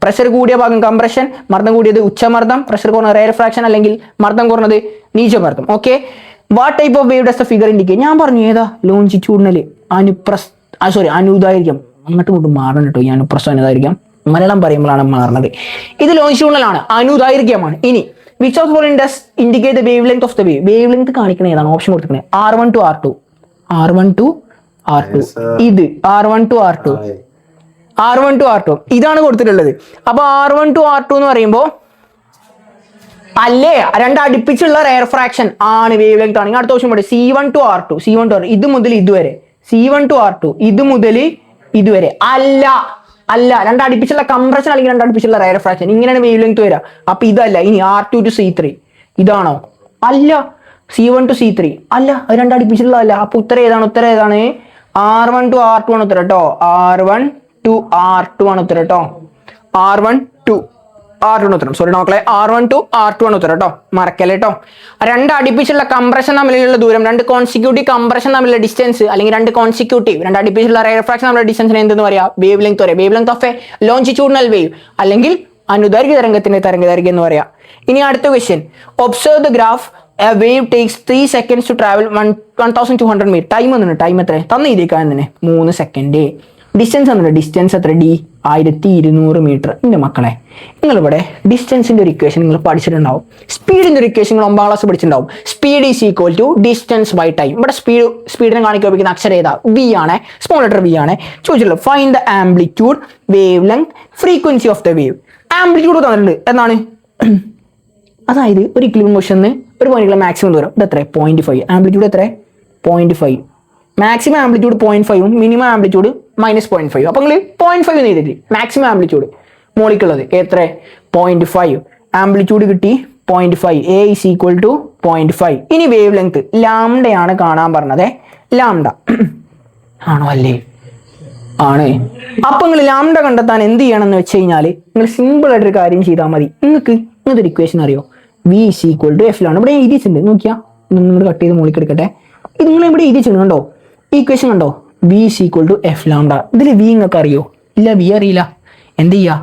പ്രഷർ കൂടിയ ഭാഗം കംപ്രഷൻ, മർദ്ദം കൂടിയത് ഉച്ചമർദ്ദം, പ്രഷർ കുറഞ്ഞ റെയർഫ്രാക്ഷൻ അല്ലെങ്കിൽ മർദ്ദം കുറഞ്ഞത് നീചമർദ്ദം. Okay, what type of wave does the figure indicate? ഞാൻ പറഞ്ഞു ഏതാ? ലോഞ്ചിറ്റ്യൂഡിനൽ അനുദൈർഘ്യം. അങ്ങോട്ടും ഇങ്ങോട്ടും മാറണം കേട്ടോ. ഈ അനുപ്രസ്ഥ അനുദൈർഘ്യം മലയാളം പറയുമ്പോഴാണ് മാറുന്നത്. ഇത് ലോഞ്ചിറ്റ്യൂഡിനൽ ആണ്, അനുദൈർഘ്യമാണ്. ഇനി which of following does indicate the wave length of the wave? Wave length കാണിക്കണ ഏതാണ്? ഓപ്ഷൻ കൊടുത്തിരിക്കുന്നത് R1 to R2. ഇത് R1 to R2 ഇതാണ് കൊടുത്തിട്ടുള്ളത്. അപ്പൊ R1 to R2 എന്ന് പറയുമ്പോ അല്ലേ 2 അടുപ്പിച്ചുള്ള റെയർ ഫ്രാക്ഷൻ ആണ് വേവ് ലെങ്ത് ആണ്. അടുത്ത ക്വസ്റ്റ്യൻ പറയും C1 to R2. ഇത് മുതൽ ഇതുവരെ. C1 to R2 ഇത് മുതൽ ഇതുവരെ. അല്ല 2 അടുപ്പിച്ചുള്ള കംപ്രഷൻ അല്ലെങ്കിൽ 2 അടുപ്പിച്ചുള്ള റെയർ ഫ്രാക്ഷൻ. ഇങ്ങനെയാണ് വേവ് ലെങ്ത് വരിക. അപ്പൊ ഇതല്ല. ഇനി R2 to C3 ഇതാണോ? അല്ല. C1 to C3 അല്ല, 2 അടുപ്പിച്ചുള്ളതല്ല. അപ്പൊ ഉത്തരം ഏതാണ്? R1 to R2 ആണ് ഉത്തരം കേട്ടോ. R1 to R2 ആണ് ഉത്തരം കേട്ടോ. R1 to R2 ആണ് ഉത്തരം. സോറി നോക്കളെ, R1 to R2 ആണ് ഉത്തരം കേട്ടോ. മറക്കല്ലേ കേട്ടോ. 2 അടുപ്പിച്ചുള്ള കംപ്രഷൻ തമ്മിലുള്ള ദൂരം, 2 കോൺസിക്യൂട്ടീവ് കംപ്രഷൻ തമ്മിലുള്ള ഡിസ്റ്റൻസ് അല്ലെങ്കിൽ 2 അടുപ്പിച്ചുള്ള റെയർ ഫ്രാക്ഷൻ തമ്മിലുള്ള ഡിസ്റ്റൻസിനെ എന്തെന്ന് പറയാം? വേവ് ലെങ്ത് പറയാം. Wave length of a longitudinal wave അല്ലെങ്കിൽ അനുദൈർഘ്യ തരംഗത്തിന്റെ തരംഗദൈർഘ്യം എന്ന് പറയാം. ഇനി അടുത്ത question, observe the graph. A wave takes 3 seconds to travel 1200 meters. Time എത്ര തന്നിരിക്കാൻ തന്നെ? 3 സെക്കൻഡ്. ഡിസ്റ്റൻസ് തന്നിട്ട്. ഡിസ്റ്റൻസ് എത്ര? d 1200 metre. എൻ്റെ മക്കളെ, നിങ്ങളിവിടെ ഡിസ്റ്റൻസിന്റെ ഒരു ഇക്വേഷൻ നിങ്ങൾ പഠിച്ചിട്ടുണ്ടാവും. സ്പീഡിന്റെ ഒരു ഇക്വേഷൻ നിങ്ങൾ 9ാം ക്ലാസ് പഠിച്ചിട്ടുണ്ടാവും. Speed is equal to distance by time. ഇവിടെ സ്പീഡിനെ കാണിക്കാൻ ഉപയോഗിക്കുന്ന അക്ഷരം ഏതാ? v ആണ്. സ്മോൾ ലെറ്റർ v ആണ്. ചോദിച്ചിട്ടുള്ളൂ find the amplitude, wave length, frequency of the wave. Amplitude തന്നിട്ടുണ്ട്. എന്താണ്? അതായത് ഒരു ഇക്വിലിബ്രിയം പൊസിഷനിൽ ഒരു പോയിന്റിലെ മാക്സിമം ദൂരം ഇത് എത്ര? 0.5. ആംപ്ലിറ്റ്യൂഡ് എത്ര? 0.5. Maximum amplitude 0.5 minimum amplitude -0.5. അപ്പോൾ നിങ്ങൾ 0.5 ചെയ്തിട്ട് മാക്സിമം ആംപ്ലിറ്റ്യൂഡ് മോളിക്കുള്ളത് എത്ര 0.5 ആംപ്ലിറ്റ്യൂഡ് കിട്ടി 0.5 A is equal to 0.5. ഇനി വേവ് ലെങ്ത് ലാംഡയാണ് കാണാൻ പറഞ്ഞത്. ലാംഡ ആണോ അല്ലേ? ആണ്. അപ്പൊ നിങ്ങൾ ലാംഡ കണ്ടെത്താൻ എന്ത് ചെയ്യണമെന്ന് വെച്ച് കഴിഞ്ഞാൽ നിങ്ങൾ സിമ്പിൾ ആയിട്ടൊരു കാര്യം ചെയ്താൽ മതി. നിങ്ങൾക്ക് ഇങ്ങനത്തെ ഒരു ഇക്വേഷൻ അറിയോ? V is equal to F ലാണ്. ഇവിടെ എഴുതിയിട്ടുണ്ട്, നോക്കിയാ നിങ്ങൾ കട്ട് ചെയ്ത് മോളിക്കെടുക്കട്ടെ. ഇത് നിങ്ങൾ ഇവിടെ എഴുതിയിട്ടുണ്ട് കണ്ടോ? ഈ ഇക്വേഷൻ കണ്ടോ? V is equal to F lambda. ഇതിൽ V നിങ്ങൾക്ക് അറിയോ? ഇല്ല, V അറിയില്ല. എന്ത് ചെയ്യാ?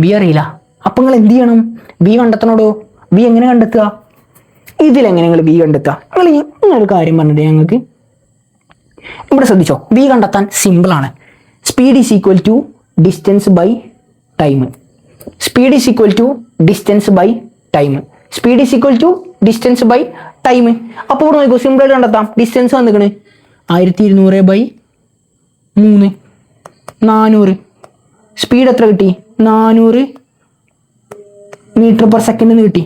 V അറിയില്ല. അപ്പൊ നിങ്ങൾ എന്ത് ചെയ്യണം? V കണ്ടെത്തണോടോ. V എങ്ങനെ കണ്ടെത്തുക? ഇതിലെങ്ങനെ നിങ്ങൾ V കണ്ടെത്തുക? നിങ്ങൾ ഇങ്ങനൊരു കാര്യം പറഞ്ഞിട്ട് ഞങ്ങൾക്ക് ഇവിടെ ശ്രദ്ധിച്ചോ. V കണ്ടെത്താൻ സിമ്പിളാണ്. Speed is equal to distance by time. Speed is equal to distance by time. Speed is equal to distance by time. അപ്പോൾ ഇവിടെ നോക്കൂ, സിമ്പിളായിട്ട് കണ്ടെത്താം. ഡിസ്റ്റൻസ് വന്നിക്കണ് 1200/3 400. സ്പീഡ് എത്ര കിട്ടി? 400 മീറ്റർ/സെക്കൻഡ് എന്ന് കിട്ടി.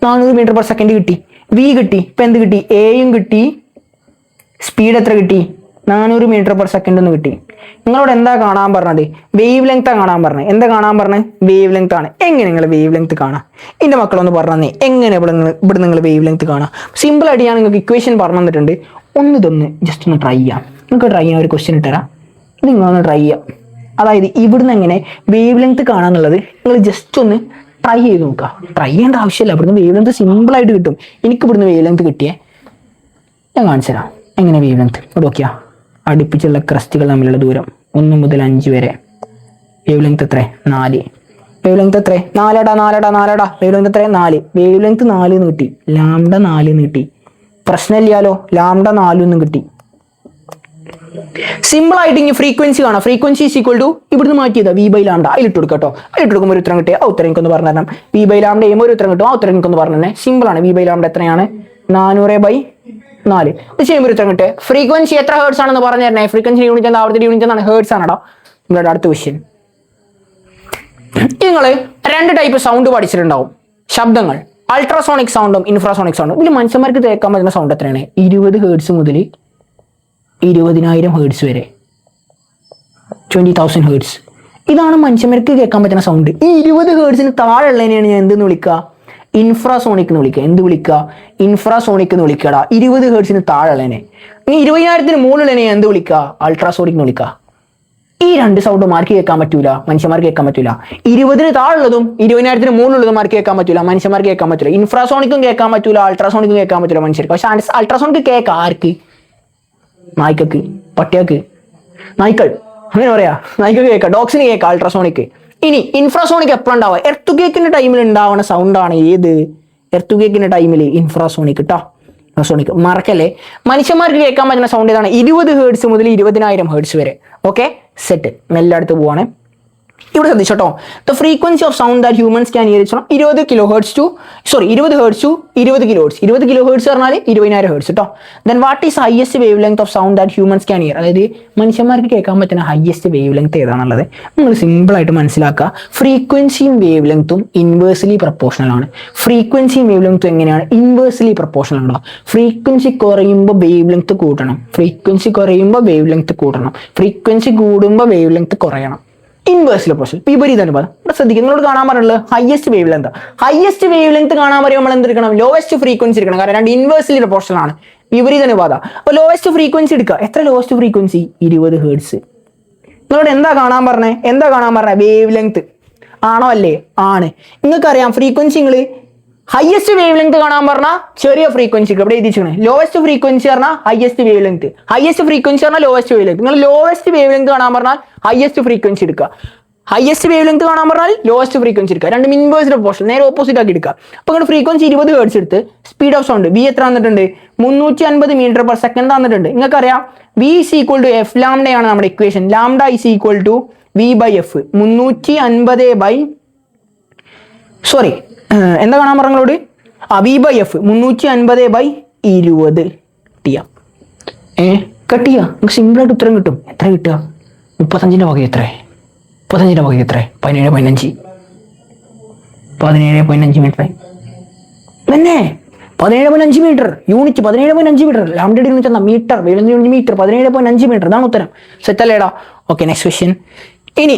400 മീറ്റർ/സെക്കൻഡ് കിട്ടി. V കിട്ടി. ഇപ്പം എന്ത് കിട്ടി? എയും കിട്ടി. സ്പീഡ് എത്ര കിട്ടി? 400 മീറ്റർ/സെക്കൻഡ് എന്ന് കിട്ടി. നിങ്ങളോട് എന്താ കാണാൻ പറഞ്ഞത്? വേവ് ലെങ്ത് കാണാൻ പറഞ്ഞത്. എന്താ കാണാൻ പറഞ്ഞത്? വേവ് ലെങ്ത് ആണ്. എങ്ങനെ നിങ്ങൾ വേവ് ലെങ്ത് കാണാം? എൻ്റെ മക്കളൊന്ന് പറഞ്ഞേ, എങ്ങനെ ഇവിടെ നിങ്ങൾ വേവ് ലെങ്ത് കാണാം? സിമ്പിൾ ആയിട്ട് ഞാൻ നിങ്ങൾക്ക് ഇക്വേഷൻ പറഞ്ഞു തന്നിട്ടുണ്ട്. ഇതൊന്ന് ജസ്റ്റ് ഒന്ന് ട്രൈ ചെയ്യാം. നിങ്ങൾക്ക് ട്രൈ ചെയ്യാൻ ഒരു ക്വസ്റ്റ്യൻ ഇട്ടുതരാം. നിങ്ങളൊന്ന് ട്രൈ ചെയ്യാം. അതായത് ഇവിടുന്ന് എങ്ങനെ വേവ് ലെങ്ത് കാണാന്നുള്ളത് നിങ്ങൾ ജസ്റ്റ് ഒന്ന് ട്രൈ ചെയ്ത് നോക്കുക. ട്രൈ ചെയ്യേണ്ട ആവശ്യമില്ല. ഇവിടുന്ന് വേവ് ലെങ്ത് സിമ്പിളായിട്ട് കിട്ടും. എനിക്ക് ഇവിടുന്ന് വേവ് ലെങ്ത് കിട്ടിയേ ഞാൻ കാണിച്ചു തരാം. എങ്ങനെ വേവ് ലെങ്ത് ഇവിടെ നോക്കിയാ, അടുപ്പിച്ചുള്ള ക്രസ്റ്റുകൾ തമ്മിലുള്ള ദൂരം 1 മുതൽ 5 വരെ. വേവ് ലെങ്ത് എത്ര? 4. വേവ് ലെങ്ത് എത്ര? 4. വേവ് ലെങ്ത് എത്ര? 4. വേവ് ലെങ്ത് 4 എന്ന് കിട്ടി. ലാംഡ 4 എന്ന് കിട്ടി. പ്രശ്നമില്ലാലോ, ലാംഡ 4 എന്നും കിട്ടി. സിമ്പിൾ ആയിട്ട് ഇനി ഫ്രീക്വൻസി കാണാം. ഫ്രീക്വൻസി ഈസ് ഈക്വൽ ടു ഇവിടുന്ന് മാറ്റിയതാ V/λ. അതിലിട്ട് കൊടുക്കാം കേട്ടോ. അതിലിട്ട് കൊടുക്കുമ്പോൾ ഒരു ഉത്തരം കിട്ടിയ ആ ഉത്തരം എനിക്കൊന്ന് പറഞ്ഞു തരണം. V/λ ചെയ്യുമ്പോൾ ഒരു ഉത്തരം കിട്ടും. ആ ഉത്തരം എനിക്കൊന്ന് പറഞ്ഞു തന്നെ. സിമ്പിൾ ആണ്. V/λ എത്രയാണ്? 400/4. ഇത് ചെയ്യുമ്പോൾ ഒരു ഉത്തരം കിട്ടിയ ഫ്രീക്വൻസി എത്ര ഹേർട്സ് ആണെന്ന് പറഞ്ഞു തരണേ. ഫ്രീക്വൻസി യൂണിറ്റ് എന്താ? അവിടുത്തെ യൂണിറ്റ് എന്താണ്? ഹേർട്സ് ആണോ? നിങ്ങളുടെ അടുത്ത ക്വസ്റ്റ്യൻ. നിങ്ങൾ 2 ടൈപ്പ് സൗണ്ട് പഠിച്ചിട്ടുണ്ടാവും. ശബ്ദങ്ങൾ, അൾട്രാസോണിക് സൗണ്ടും ഇൻഫ്രാസോണിക് സൗണ്ടും. ഇതിൽ മനുഷ്യന്മാർക്ക് കേൾക്കാൻ പറ്റുന്ന സൗണ്ട് എത്രയാണ്? 20 ഹേർട്സ് മുതൽ 20,000 ഹേർട്സ് വരെ, 20,000 ഹേർട്സ്. ഇതാണ് മനുഷ്യന്മാർക്ക് കേൾക്കാൻ പറ്റുന്ന സൗണ്ട്. ഈ 20 ഹേർട്സിന് താഴെയുള്ളതിനെയാണ് ഞാൻ എന്തെന്ന് വിളിക്കുക? ഇൻഫ്രാസോണിക് എന്ന് വിളിക്കുക. എന്ത് വിളിക്കുക? ഇൻഫ്രാസോണിക് എന്ന് വിളിക്കടാ. 20 ഹേർട്സിന് താഴെയുള്ളതിനെ. ഈ 20,000 മുകളിലുള്ളതിനെ എന്ത് വിളിക്കുക? അൾട്രാസോണിക് എന്ന് വിളിക്കുക. ഈ 2 സൗണ്ട് മാർക്ക് കേൾക്കാൻ പറ്റൂല, മനുഷ്യന്മാർക്ക് കേൾക്കാൻ പറ്റൂല. 20ന് താഴുള്ളതും 20,000 മുകളിലുള്ളതും മാർക്ക് കേൾക്കാൻ പറ്റൂല, മനുഷ്യന്മാർക്ക് കേൾക്കാൻ പറ്റൂല. ഇൻഫ്രാസോണിക്കും കേൾക്കാൻ പറ്റൂല, അൾട്രാസോണിക്കും കേൾക്കാൻ പറ്റൂല മനുഷ്യർക്ക്. പക്ഷെ അൾട്രാസോണിക് കേൾക്കാം ആർക്ക്? നായ്ക്കക്ക്, പട്ടിയക്ക്, നായ്ക്കൾ, അങ്ങനെ പറയാ. നായ്ക്കക്ക് കേൾക്കാം, ഡോഗ്സിന് കേൾക്കാം അൾട്രാസോണിക്. ഇനി ഇൻഫ്രാസോണിക് എപ്പോഴും ഉണ്ടാവുക? എർത്ത് കേക്കിന്റെ ടൈമിൽ ഉണ്ടാവുന്ന സൗണ്ടാണ് ഏത്? എർത്ത് കേക്കിന്റെ ടൈമിൽ ഇൻഫ്രാസോണിക് കേട്ടോ. ഇൻഫ്രാസോണിക് മറക്കല്ലേ. മനുഷ്യന്മാർക്ക് കേൾക്കാൻ പറ്റുന്ന സൗണ്ട് ഏതാണ്? 20 ഹേർട്സ് മുതൽ 20,000 ഹേർട്സ് വരെ. Okay, set. എല്ലായിടത്ത് പോവാണ്. ഇവിടെ ശ്രദ്ധിച്ചോട്ടോ. The frequency of sound that humans can hear is 20 hertz to 20 kilo hertz. 20 kilo hertz പറഞ്ഞാൽ 20,000 ഹേർട്സ് കേട്ടോ. Then what is highest wave length of sound that humans can hear? അതായത് മനുഷ്യന്മാർക്ക് കേൾക്കാൻ പറ്റുന്ന ഹയസ്റ്റ് വേവ് ലെങ്ത് ഏതാണുള്ളത്? നിങ്ങൾ simple ആയിട്ട് മനസ്സിലാക്കുക. ഫ്രീക്വൻസിയും വേവ് ലെങ്ത്തും ഇൻവേഴ്സ്ലി പ്രപ്പോർഷണൽ ആണ്. ഫ്രീക്വൻസിയും വേവ് ലെങ്ത്തും എങ്ങനെയാണ്? ഇൻവേഴ്സ്ലി പ്രപ്പോർഷണൽ ആണോ? ഫ്രീക്വൻസി കുറയുമ്പോൾ വേവ് ലെങ്ത് കൂട്ടണം, ഫ്രീക്വൻസി കുറയുമ്പോൾ വേവ് ലെങ്ത് കൂട്ടണം, ഫ്രീക്വൻസി കൂടുമ്പോൾ വേവ് ലെങ്ത് കുറയണം. ഇൻവേഴ്സ്ലി പ്രപ്പോർഷണൽ, വിപരീത അനുപാതം. ഇവിടെ ശ്രദ്ധിക്കുക, നിങ്ങളോട് കാണാൻ പറഞ്ഞുള്ളത് highest wave length. Highest wave length കാണാൻ പറയുമ്പോൾ നമ്മൾ എന്തെടുക്കണം? ലോവസ്റ്റ് ഫ്രീക്വൻസി എടുക്കണം. കാരണം 2 ഇൻവേഴ്സ്ലി പ്രപ്പോർഷണൽ ആണ്, വിപരീത അനുപാതം. അപ്പോൾ ലോവസ്റ്റ് ഫ്രീക്വൻസി എടുക്കുക. എത്ര ലോവസ്റ്റ് ഫ്രീക്വൻസി? 20 ഹേർട്സ്. നിങ്ങളോട് എന്താ കാണാൻ പറഞ്ഞേ? വേവ് ലെങ്ത് ആണോ അല്ലേ? ആണ്. നിങ്ങൾക്കറിയാം ഫ്രീക്വൻസി. നിങ്ങൾ ഹയസ്റ്റ് വേവ് ലെങ്ത് കാണാൻ പറഞ്ഞാൽ ചെറിയ ഫ്രീക്വൻസിക്ക് ഇവിടെ എഴുതിച്ചിരിക്കണേ. ലോവസ്റ്റ് ഫ്രീക്വൻസി പറഞ്ഞാൽ highest wave length, highest frequency പറഞ്ഞാൽ ലോവസ്റ്റ് വേവ് ലെങ്ത്. നിങ്ങൾ ലോവസ്റ്റ് വേവ് ലെങ്ത് കാണാൻ പറഞ്ഞാൽ ഹയസ്റ്റ് ഫ്രീക്വൻസി എടുക്കുക. ഹയസ്റ്റ് വേവ് ലെങ്ത് കാണാൻ പറഞ്ഞാൽ ലോവസ്റ്റ് ഫ്രീക്വൻസി എടുക്കുക. 2 ഇൻവേഴ്സ് പ്രപ്പോർഷൻ, നേരെ ഓപ്പോസിറ്റ് ആക്കി എടുക്കുക. അപ്പോൾ നിങ്ങൾ ഫ്രീക്വൻസി 20 ഹേർട്സ് എടുത്ത് സ്പീഡ് ഓഫ് സൗണ്ട് V എത്ര തന്നിട്ടുണ്ട്? 350 മീറ്റർ/സെക്കൻഡ് തന്നിട്ടുണ്ട്. നിങ്ങൾക്കറിയാം V is equal to F ലാംഡയാണ് നമ്മുടെ equation. Lambda is equal to V/F. 350 എന്താ കാണാൻ പറഞ്ഞോട്? V/F 350/20 ടിയ. കട്ടിയ. നമുക്ക് സിമ്പിളായിട്ട് ഉത്തരം കിട്ടും. എത്ര കിട്ടുക? 35ന്റെ വക എത്ര? 35ന്റെ വക എത്ര? 17.5 മീറ്റർ. തന്നെ 17.5 മീറ്റർ യൂണിറ്റ് 17.5 മീറ്റർ. ലാംഡയുടെ യൂണിറ്റ് എന്താ? മീറ്റർ. Wave metre 17.5 metre. ഇതാണ് ഉത്തരം. സെറ്റ് അല്ലേടാ? Okay, next question. ഇനി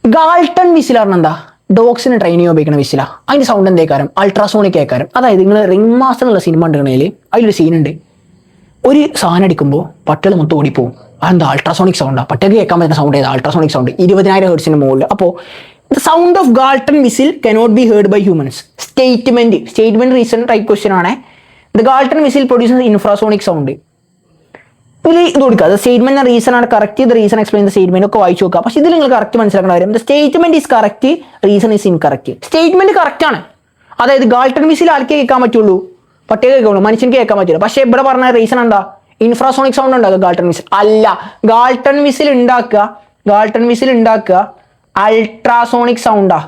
ഗാൾട്ടൺ വിസിൽ പറഞ്ഞ എന്താ? ഡോഗ്സിന് ട്രെയിൻ ചെയ്യാൻ ഉപയോഗിക്കുന്ന വിസില. അതിന്റെ സൗണ്ട് എന്തേക്കാരം? അൾട്രാസോണിക് ആക്കാരം. അതായത് നിങ്ങൾ റിംഗ് മാസ്റ്റർ എന്നുള്ള സിനിമ ഉണ്ടെങ്കിൽ അതിലൊരു സീനുണ്ട്. ഒരു സാധനം അടിക്കുമ്പോൾ പട്ടികൾ മൊത്തം ഓടിപ്പോവും. അതെന്താ? അൾട്രാസോണിക് സൗണ്ടാണ്. പട്ടികൾക്ക് കേൾക്കാൻ പറ്റുന്ന സൗണ്ട് ഏതാ? Ultrasonic sound. 20,000 ഹെർട്സിന് മുകളിൽ. അപ്പോൾ the sound of Galton whistle cannot be heard by humans. Statement reason type question ആണ്. The Galton whistle produces infrasonic sound. ഇതിൽ ഇത് കൊടുക്കുക. അത് സ്റ്റേറ്റ്മെന്റ് റീസൺ ആണ്. Correct the reason explain the statement ഒക്കെ വായിച്ചു നോക്കുക. പക്ഷേ ഇതിൽ നിങ്ങൾ കറക്റ്റ് മനസ്സിലാക്കേണ്ട കാര്യം, the statement is correct, reason is incorrect. Statement correct ആണ്. അതായത് ഗാൾട്ടൺ വിസിൽ ആർക്കേ കേൾക്കാൻ പറ്റുള്ളൂ? പട്ടിക കേൾക്കുള്ളൂ, മനുഷ്യന് കേൾക്കാൻ പറ്റില്ല. പക്ഷേ ഇവിടെ പറഞ്ഞ റീസൺ എന്താ? ഇൻഫ്രാസോണിക് സൗണ്ട് ഉണ്ടാക്കുക ഗാൾട്ടൺ വിസിൽ അല്ല. ഗാൾട്ടൺ വിസിൽ ഉണ്ടാക്കുക അൾട്രാസോണിക് സൗണ്ടാ.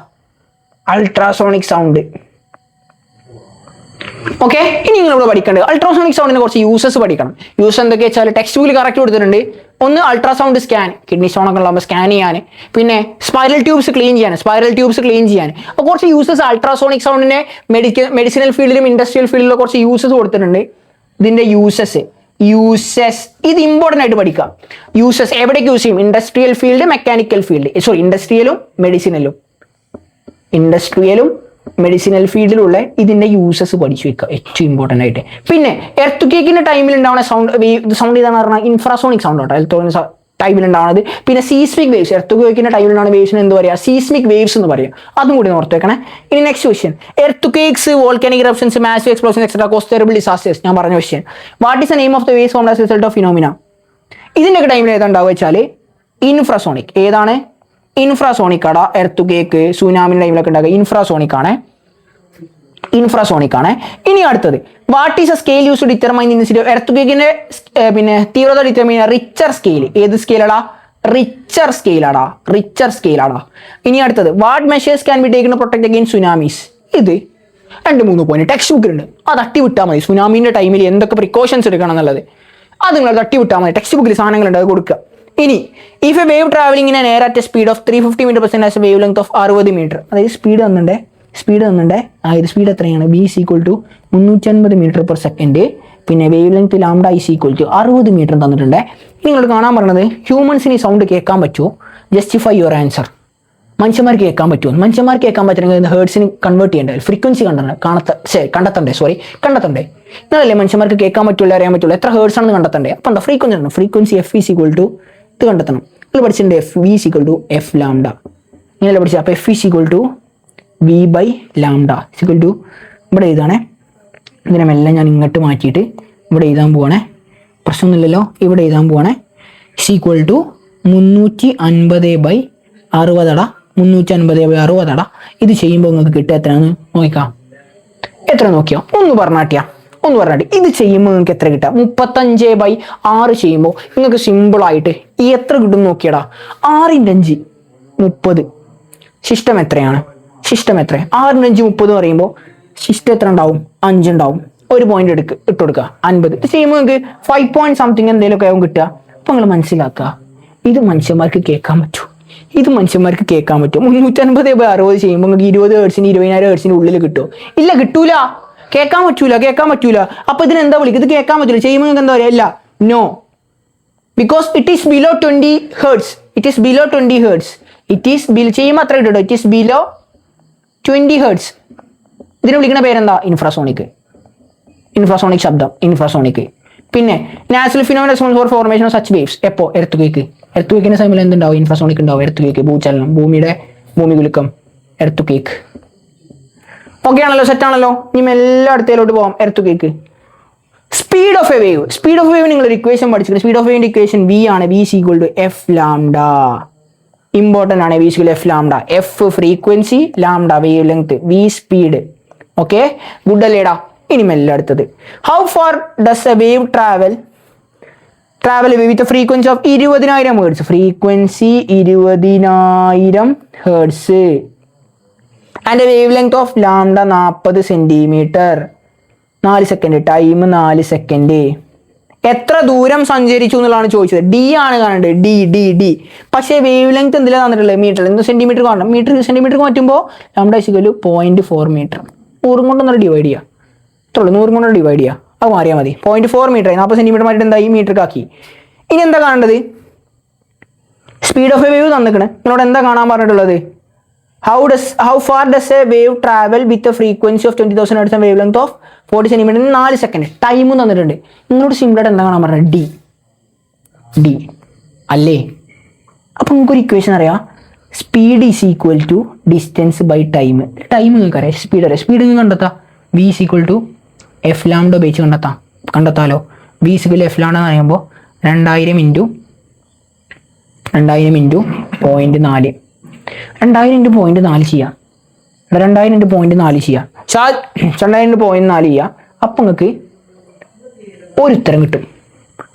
Ultrasonic sound. ഓക്കെ, ഇനി നിങ്ങളിവിടെ പഠിക്കേണ്ടത് അൾട്രാസോണിക് സൗണ്ടിനെ കുറച്ച് യൂസസ് പഠിക്കണം. യൂസ് എന്തൊക്കെ വെച്ചാൽ ടെക്സ്റ്റ് ബുക്കിൽ കറക്റ്റ് കൊടുത്തിട്ടുണ്ട്. ഒന്ന്, അൾട്രാസൗണ്ട് സ്കാൻ, കിഡ്നി സ്റ്റോൺ ഒക്കെ ഉള്ളപ്പോൾ സ്കാൻ ചെയ്യാൻ. പിന്നെ സ്പൈറൽ ട്യൂബ്സ് ക്ലീൻ ചെയ്യാൻ. അപ്പോൾ കുറച്ച് യൂസസ് അൾട്രാസോണിക് സൗണ്ടിനെ മെഡിസിനൽ ഫീൽഡിലും ഇൻഡസ്ട്രിയൽ ഫീൽഡിലും കുറച്ച് യൂസസ് കൊടുത്തിട്ടുണ്ട്. ഇതിന്റെ യൂസസ് ഇത് ഇമ്പോർട്ടൻ്റ് ആയിട്ട് പഠിക്കാം. യൂസസ് എവിടേക്ക് യൂസ് ചെയ്യും? Industrial field, mechanical field. ഇൻഡസ്ട്രിയലും മെഡിസിനൽ ഫീൽഡിലുള്ള ഇതിന്റെ യൂസസ് പഠിച്ചു വെക്കുക, ഏറ്റവും ഇമ്പോർട്ടൻ്റ് ആയിട്ട്. പിന്നെ എർത്ത് കേക്കിന്റെ ടൈമിൽ ഉണ്ടാവുന്ന സൗണ്ട് ഇതാണെന്ന് പറഞ്ഞാൽ ഇൻഫ്രാസോണിക് സൗണ്ട് കേട്ടോ. എർത്ത് ടൈമിൽ ഉണ്ടാവുന്നത്. പിന്നെ സീസ്മിക് വേവ്സ്, എർത്ത് കേക്കിന്റെ ടൈമിൽ ഉണ്ടാവുന്ന വേവ്സിന് എന്ത് പറയുക? സീസ്മിക് വേവ്സ് എന്ന് പറയും. അതും കൂടി ഓർത്ത് വെക്കണേ. ഇനി next question, earthquakes, volcanic eruptions, massive explosions etcetera cause terrible disasters. ഞാൻ പറഞ്ഞ question. What is the name of the waves formed as result of phenomena? ഇതിന്റെയൊക്കെ ടൈമിൽ ഏതാ ഉണ്ടാവുക വെച്ചാൽ ഇൻഫ്രാസോണിക്. ഏതാണ്? ഇൻഫ്രാസോണിക് ആടാ. എർത്ത് കേക്ക്, സുനാമിന്റെ ടൈമിലൊക്കെ ഉണ്ടാക്കുക ഇൻഫ്രാസോണിക് ആണ്. ഇനി അടുത്തത്, what is a scale use to determine the intensity of earth കേക്കിന്റെ പിന്നെ തീവ്രത ഡിറ്റർമൈൻ റിച്ചർ സ്കെയിൽ. ഏത് സ്കെയിലാടാ? റിച്ചർ സ്കെയിലാടാ. ഇനി അടുത്തത്, what measures can be taken to protect against tsunamis. ഇത് 2-3 പോയിന്റ് ടെക്സ്റ്റ് ബുക്കിലുണ്ട്. അത് തട്ടിവിട്ടാൽ മതി. സുനാമിന്റെ ടൈമിൽ എന്തൊക്കെ പ്രിക്കോഷൻസ് എടുക്കണം എന്നുള്ളത് അത് നിങ്ങൾ തട്ടിവിട്ടാൽ മതി. ടെക്സ്റ്റ് ബുക്കിൽ സാധനങ്ങളുണ്ട്, അത് കൊടുക്കുക. ഇനി if a wave travelling in air at a speed of 350 metre per second has a wave length of 60 metre. അതായത് സ്പീഡ് തന്നിട്ടുണ്ട്. ഇത് സ്പീഡ് എത്രയാണ്? b = 350 metre per second. പിന്നെ വേവ് ലെങ്ത് ലാംഡ = 60 മീറ്റർ തന്നിട്ടുണ്ട്. നിങ്ങൾ കാണാൻ പറഞ്ഞത് ഹ്യൂമൻസിന് ഈ സൗണ്ട് കേൾക്കാൻ പറ്റുമോ? Justify your answer. മനുഷ്യന്മാർക്ക് കേൾക്കാൻ പറ്റുമോ? മനുഷ്യന്മാർക്ക് കേൾക്കാൻ പറ്റണമെങ്കിൽ ഹേർട്സിന് കൺവേർട്ട് ചെയ്യേണ്ടത്, ഫ്രീക്വൻസി കണ്ടെത്തണ്ടേ. നിങ്ങളല്ലേ മനുഷ്യന്മാർക്ക് കേൾക്കാൻ പറ്റുള്ളൂ, അറിയാൻ പറ്റുള്ളൂ, എത്ര ഹേർട്സ് ആണെന്ന് കണ്ടെത്തണ്ടേ. അപ്പം എന്താ ഫ്രീക്വൻസി f = ഇത് കണ്ടെത്തണം. നിങ്ങൾ പഠിച്ചിട്ടുണ്ട് f v = f ലാംഡ. ഇങ്ങനെയല്ലേ പഠിച്ചത്? അപ്പോൾ f = v/λ ഇവിടെ എഴുതാണേ. ഇതിനെ മെല്ലെ ഞാൻ ഇങ്ങോട്ട് മാറ്റിയിട്ട് ഇവിടെ എഴുതാൻ പോവാണേ. പ്രശ്നമൊന്നുമില്ലല്ലോ. ഇവിടെ എഴുതാൻ പോവാണേ. = 350/60 350/60. ഇത് ചെയ്യുമ്പോൾ നിങ്ങൾക്ക് കിട്ടുക എത്രയാണെന്ന് നോക്കാം. എത്ര നോക്കിയോ? ഒന്ന് പറഞ്ഞാട്ടി. ഇത് ചെയ്യുമ്പോൾ നിങ്ങൾക്ക് എത്ര കിട്ടുക? 35/6 ചെയ്യുമ്പോൾ നിങ്ങൾക്ക് സിമ്പിളായിട്ട് എത്ര കിട്ടും നോക്കിയടാ? 6 × 5 30. ശിഷ്ടം എത്രയാണ്? 6 × 5 30 എന്ന് പറയുമ്പോൾ ശിഷ്ടം എത്ര ഉണ്ടാവും? 5 ഉണ്ടാവും. ഒരു പോയിന്റ് ഇട്ട് കൊടുക്കുക, 50. ഇത് ചെയ്യുമ്പോൾ നിങ്ങൾക്ക് 5 point something എന്തെങ്കിലുമൊക്കെ ആവും കിട്ടുക. അപ്പൊ നിങ്ങൾ മനസ്സിലാക്കുക, ഇത് മനുഷ്യന്മാർക്ക് കേൾക്കാൻ പറ്റും. 350/60 ചെയ്യുമ്പോൾ നിങ്ങൾക്ക് 20 ഹെർട്സിന് 20,000 ഹെർട്സിന് ഉള്ളിൽ കിട്ടുമോ? ഇല്ല, കിട്ടൂല. കേൾക്കാൻ പറ്റൂല. അപ്പൊ ഇതിനെന്താ വിളിക്കുക? ഇത് കേൾക്കാൻ പറ്റില്ല. ചെയ്യുമ്പോൾ നിങ്ങൾക്ക് എന്താ പറയുക? ഇല്ല, no, because it is below 20 hertz. ചെയ്യുമ്പോൾ അത്ര കിട്ടും. It is below 20 hertz. ഇതിനെ വിളിക്കുന്ന പേരെന്താ? ഇൻഫ്രാസോണിക് ശബ്ദം, ഇൻഫ്രാസോണിക്. പിന്നെ natural phenomena for formation of such waves. എപ്പോ? എർത്ത് കേക്കിന്റെ സമയത്ത് എന്തുണ്ടാവും? ഇൻഫ്രാസോണിക് ഉണ്ടാവും. എർത്ത് കേക്ക്, ഭൂചലനം, ഭൂമികുലുക്കം, എർത്ത് കേക്ക്. ഓക്കെ ആണല്ലോ? സെറ്റ് ആണല്ലോ? ഇനി എല്ലാ അടുത്തേലോട്ട് പോവാം. Earthquake. Speed of a wave നിങ്ങൾ ഒരു ഇക്വേഷൻ പഠിച്ചിട്ടുണ്ട്. സ്പീഡ് ഓഫ് വേവിന്റെ ഇക്വേഷൻ v ആണ്. v = f lambda. ഇമ്പോർട്ടൻ്റ് ആണ്. v = f lambda. f frequency, lambda wave length, v speed. Okay, good അല്ലേടാ? ഇനി മെല്ലെ അടുത്തത്, how far does a wave travel with frequency of 20,000 hertz. Frequency 20,000 hertz and A wave length of lambda 40 centimetre. 4 second. Time 4 second. എത്ര ദൂരം സഞ്ചരിച്ചു എന്നുള്ളതാണ് ചോദിച്ചത്. D ആണ് കാണേണ്ടത്. ഡി. പക്ഷേ വേവ് ലെങ്ത് എന്തിലാണ് തന്നിട്ടുള്ളത്? മീറ്റർ. എന്ത് സെന്റിമീറ്റർ കാണണം? മീറ്റർ സെന്റിമീറ്റർ മാറ്റുമ്പോൾ ലാംഡ = 0.4 മീറ്റർ. ഊറും കൊണ്ടൊന്നും ഡിവൈഡ് ചെയ്യാം. ഇത്രയുള്ളൂ, 100 കൊണ്ട് ഡിവൈഡ് ചെയ്യുക, അത് മാറിയാൽ മതി. 0.4 മീറ്റർ 40 സെൻറ്റിമീറ്റർ മാറിയിട്ട് എന്തായി മീറ്റർക്കാക്കി. ഇനി എന്താ കാണേണ്ടത്? സ്പീഡ് ഓഫ് എ വേവ് തന്നിക്കണ്. നിങ്ങളോട് എന്താ കാണാൻ പറഞ്ഞിട്ടുള്ളത്? How far does a wave travel with a frequency of 20,000 hertz and wave length of 40 centimetre 4 second. ടൈമും തന്നിട്ടുണ്ട്. നിങ്ങളോട് സിമ്പിളായിട്ട് എന്താ കാണാൻ പറഞ്ഞത്? ഡി അല്ലേ? അപ്പം നിങ്ങൾക്കൊരു ഇക്വേഷൻ അറിയാം, speed is equal to distance by time. Time നിങ്ങൾക്ക് അറിയാം, സ്പീഡ് അറിയാം. സ്പീഡ് നിങ്ങൾക്ക് കണ്ടെത്താം, V is equal to F lambda ഉപയോഗിച്ച് കണ്ടെത്താലോ. V is equal F lambda എന്ന് പറയുമ്പോൾ 2000 ഇൻറ്റു 0.4. 2000 ഇൻറ്റു 0.4 ചെയ്യാം. 2000 ഇൻറ്റു 0.4 ചെയ്യാം. 2000 ഇൻറ്റു 0.4 ചെയ്യാം. അപ്പം നിങ്ങൾക്ക് ഒരു ഉത്തരം കിട്ടും.